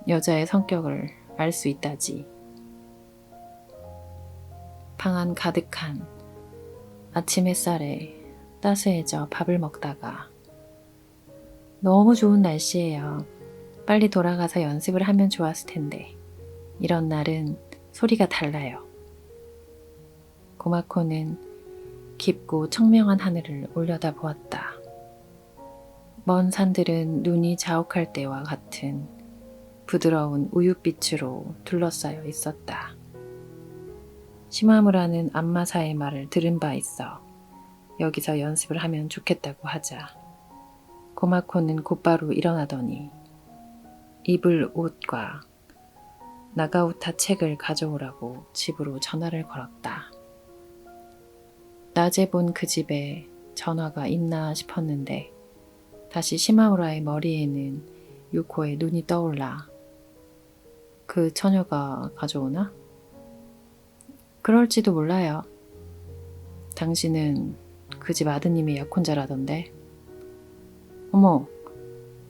여자의 성격을 알 수 있다지. 방 안 가득한 아침 햇살에 따스해져 밥을 먹다가 너무 좋은 날씨예요. 빨리 돌아가서 연습을 하면 좋았을 텐데 이런 날은 소리가 달라요. 고마코는 깊고 청명한 하늘을 올려다 보았다. 먼 산들은 눈이 자욱할 때와 같은 부드러운 우윳빛으로 둘러싸여 있었다. 시마무라는 안마사의 말을 들은 바 있어 여기서 연습을 하면 좋겠다고 하자 고마코는 곧바로 일어나더니 입을 옷과 나가우타 책을 가져오라고 집으로 전화를 걸었다. 낮에 본 그 집에 전화가 있나 싶었는데 다시 시마무라의 머리에는 유코의 눈이 떠올라 그 처녀가 가져오나? 그럴지도 몰라요. 당신은 그 집 아드님의 약혼자라던데. 어머,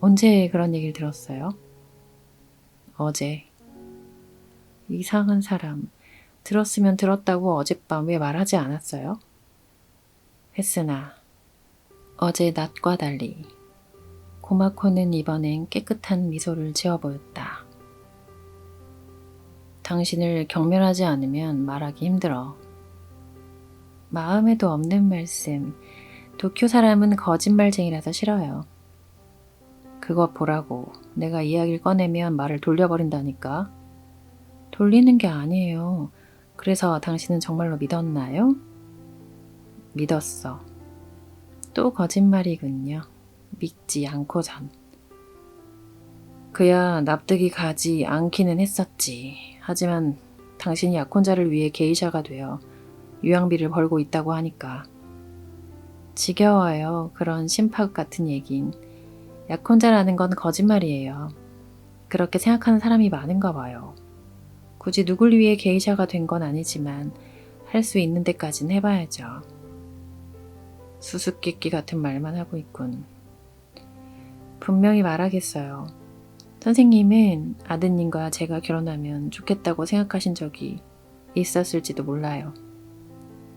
언제 그런 얘기를 들었어요? 어제. 이상한 사람. 들었으면 들었다고 어젯밤 왜 말하지 않았어요? 했으나 어제 낮과 달리 고마코는 이번엔 깨끗한 미소를 지어 보였다. 당신을 경멸하지 않으면 말하기 힘들어. 마음에도 없는 말씀. 도쿄 사람은 거짓말쟁이라서 싫어요. 그거 보라고 내가 이야기를 꺼내면 말을 돌려버린다니까. 돌리는 게 아니에요. 그래서 당신은 정말로 믿었나요? 믿었어. 또 거짓말이군요. 믿지 않고선. 그야 납득이 가지 않기는 했었지. 하지만 당신이 약혼자를 위해 게이샤가 되어 유양비를 벌고 있다고 하니까. 지겨워요. 그런 심파극 같은 얘긴. 약혼자라는 건 거짓말이에요. 그렇게 생각하는 사람이 많은가 봐요. 굳이 누굴 위해 게이샤가 된 건 아니지만 할 수 있는 데까진 해봐야죠. 수수께끼 같은 말만 하고 있군. 분명히 말하겠어요. 선생님은 아드님과 제가 결혼하면 좋겠다고 생각하신 적이 있었을지도 몰라요.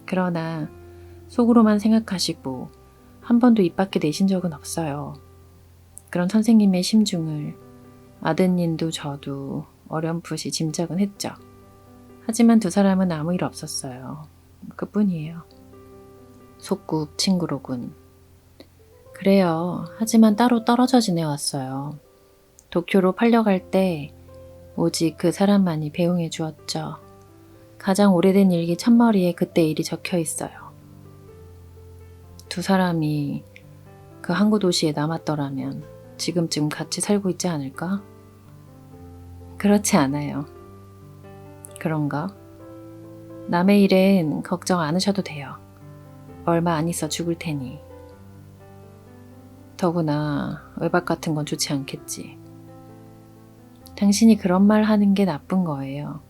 그러나 속으로만 생각하시고 한 번도 입 밖에 내신 적은 없어요. 그런 선생님의 심중을 아드님도 저도 어렴풋이 짐작은 했죠. 하지만 두 사람은 아무 일 없었어요. 그뿐이에요. 속국 친구로군. 그래요. 하지만 따로 떨어져 지내왔어요. 도쿄로 팔려갈 때 오직 그 사람만이 배웅해 주었죠. 가장 오래된 일기 첫머리에 그때 일이 적혀 있어요. 두 사람이 그 항구 도시에 남았더라면 지금쯤 같이 살고 있지 않을까? 그렇지 않아요. 그런가? 남의 일엔 걱정 않으셔도 돼요. 얼마 안 있어 죽을 테니. 더구나 외박 같은 건 좋지 않겠지. 당신이 그런 말 하는 게 나쁜 거예요.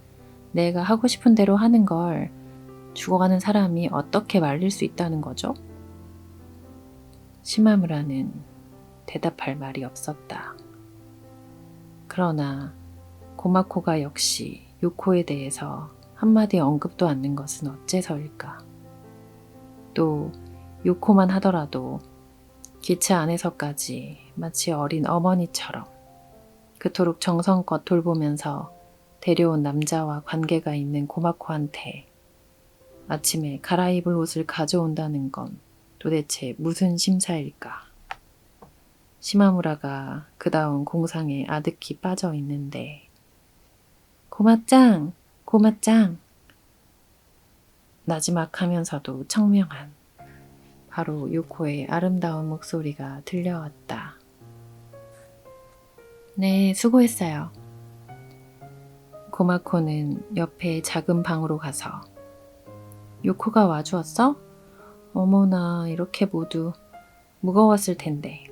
내가 하고 싶은 대로 하는 걸 죽어가는 사람이 어떻게 말릴 수 있다는 거죠? 시마무라는 대답할 말이 없었다. 그러나 고마코가 역시 요코에 대해서 한마디 언급도 않는 것은 어째서일까? 또 요코만 하더라도 기차 안에서까지 마치 어린 어머니처럼 그토록 정성껏 돌보면서 데려온 남자와 관계가 있는 고마코한테 아침에 갈아입을 옷을 가져온다는 건 도대체 무슨 심사일까? 시마무라가 그다음 공상에 아득히 빠져 있는데 고마짱! 고마짱! 나지막하면서도 청명한 바로 요코의 아름다운 목소리가 들려왔다. 네, 수고했어요. 고마코는 옆에 작은 방으로 가서 요코가 와주었어? 어머나, 이렇게 모두 무거웠을 텐데.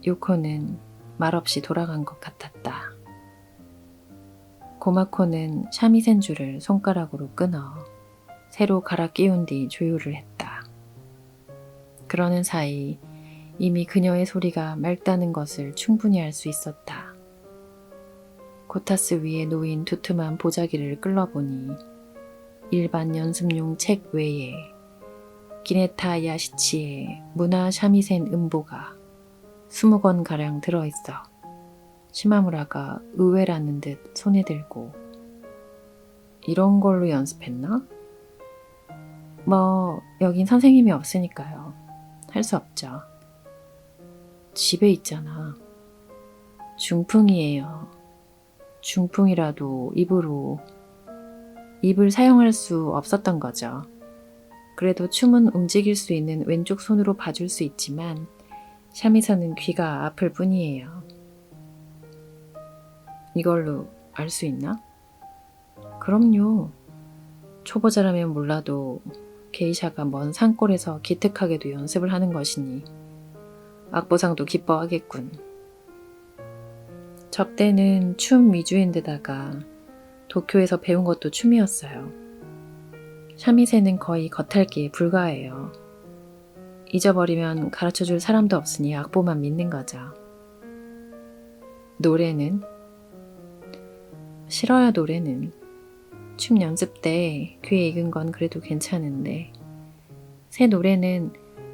요코는 말없이 돌아간 것 같았다. 고마코는 샤미센줄을 손가락으로 끊어 새로 갈아 끼운 뒤 조율을 했다. 그러는 사이 이미 그녀의 소리가 맑다는 것을 충분히 알 수 있었다. 코타스 위에 놓인 두툼한 보자기를 끌러보니 일반 연습용 책 외에 기네타 야시치의 문화 샤미센 음보가 20권가량 들어있어 시마무라가 의외라는 듯 손에 들고 이런 걸로 연습했나? 뭐 여긴 선생님이 없으니까요. 할 수 없죠. 집에 있잖아. 중풍이에요. 중풍이라도 입을 사용할 수 없었던 거죠. 그래도 춤은 움직일 수 있는 왼쪽 손으로 봐줄 수 있지만 샤미선은 귀가 아플 뿐이에요. 이걸로 알 수 있나? 그럼요. 초보자라면 몰라도 게이샤가 먼 산골에서 기특하게도 연습을 하는 것이니 악보상도 기뻐하겠군. 접대는 춤 위주인데다가 도쿄에서 배운 것도 춤이었어요. 샤미세는 거의 겉핥기에 불과해요. 잊어버리면 가르쳐줄 사람도 없으니 악보만 믿는 거죠. 노래는? 싫어요, 노래는. 춤 연습 때 귀에 익은 건 그래도 괜찮은데 새 노래는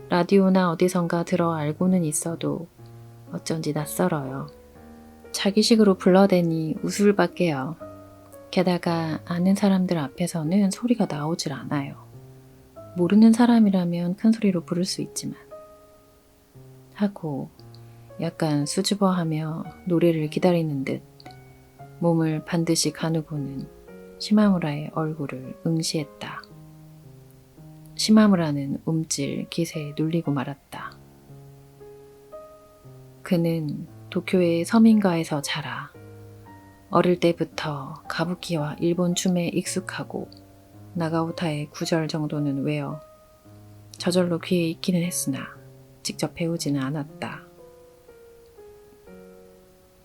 라디오나 어디선가 들어 알고는 있어도 어쩐지 낯설어요. 자기식으로 불러대니 우술밖에요. 게다가 아는 사람들 앞에서는 소리가 나오질 않아요. 모르는 사람이라면 큰 소리로 부를 수 있지만 하고 약간 수줍어하며 노래를 기다리는 듯 몸을 반드시 가누고는 시마무라의 얼굴을 응시했다. 시마무라는 움찔 기세에 눌리고 말았다. 그는 도쿄의 서민가에서 자라 어릴 때부터 가부키와 일본 춤에 익숙하고 나가오타의 구절 정도는 외워 저절로 귀에 익기는 했으나 직접 배우지는 않았다.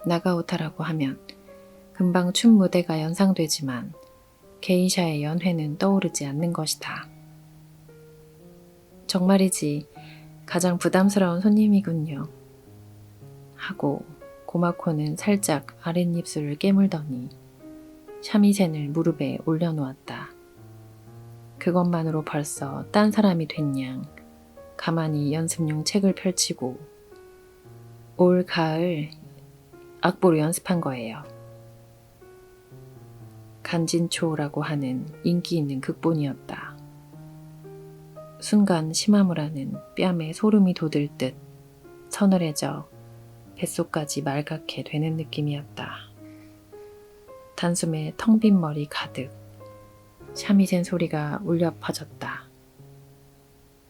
나가오타라고 하면 금방 춤 무대가 연상되지만 게이샤의 연회는 떠오르지 않는 것이다. 정말이지 가장 부담스러운 손님이군요. 하고 고마코는 살짝 아랫입술을 깨물더니 샤미센을 무릎에 올려놓았다. 그것만으로 벌써 딴 사람이 된 양 가만히 연습용 책을 펼치고 올 가을 악보로 연습한 거예요. 간진초라고 하는 인기 있는 극본이었다. 순간 시마무라는 뺨에 소름이 돋을 듯 서늘해져 뱃속까지 말갛게 되는 느낌이었다. 단숨에 텅 빈 머리 가득 샤미센 소리가 울려 퍼졌다.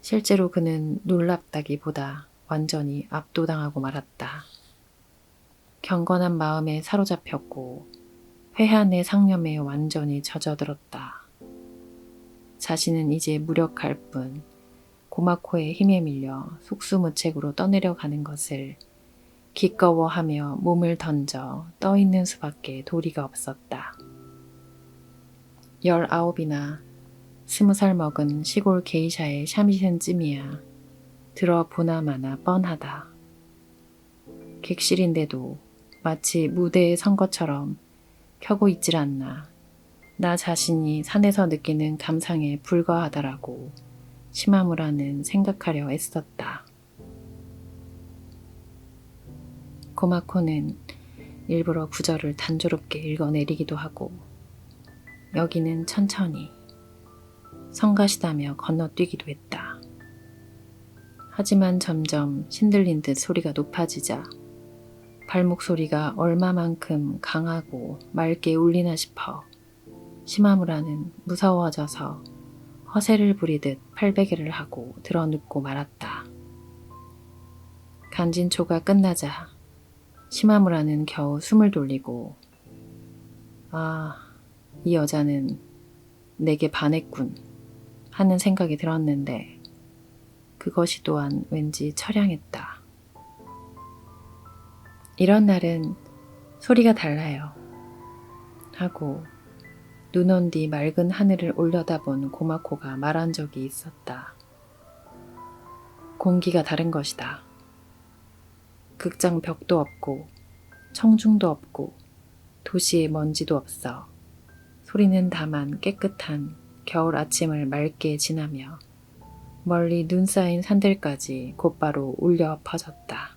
실제로 그는 놀랍다기보다 완전히 압도당하고 말았다. 경건한 마음에 사로잡혔고 회한의 상념에 완전히 젖어들었다. 자신은 이제 무력할 뿐 고마코의 힘에 밀려 속수무책으로 떠내려가는 것을 기꺼워하며 몸을 던져 떠있는 수밖에 도리가 없었다. 19이나 20살 먹은 시골 게이샤의 샤미센쯤이야 들어보나 마나 뻔하다. 객실인데도 마치 무대에 선 것처럼 켜고 있질 않나. 나 자신이 산에서 느끼는 감상에 불과하다라고 시마무라는 생각하려 애썼다. 고마코는 일부러 구절을 단조롭게 읽어내리기도 하고 여기는 천천히 성가시다며 건너뛰기도 했다. 하지만 점점 신들린 듯 소리가 높아지자 발목 소리가 얼마만큼 강하고 맑게 울리나 싶어 시마무라는 무서워져서 허세를 부리듯 팔베개를 하고 드러눕고 말았다. 간진초가 끝나자 시마무라는 겨우 숨을 돌리고 아, 이 여자는 내게 반했군 하는 생각이 들었는데 그것이 또한 왠지 처량했다. 이런 날은 소리가 달라요. 하고 눈 온 뒤 맑은 하늘을 올려다본 고마코가 말한 적이 있었다. 공기가 다른 것이다. 극장 벽도 없고 청중도 없고 도시의 먼지도 없어. 소리는 다만 깨끗한 겨울 아침을 맑게 지나며 멀리 눈 쌓인 산들까지 곧바로 울려 퍼졌다.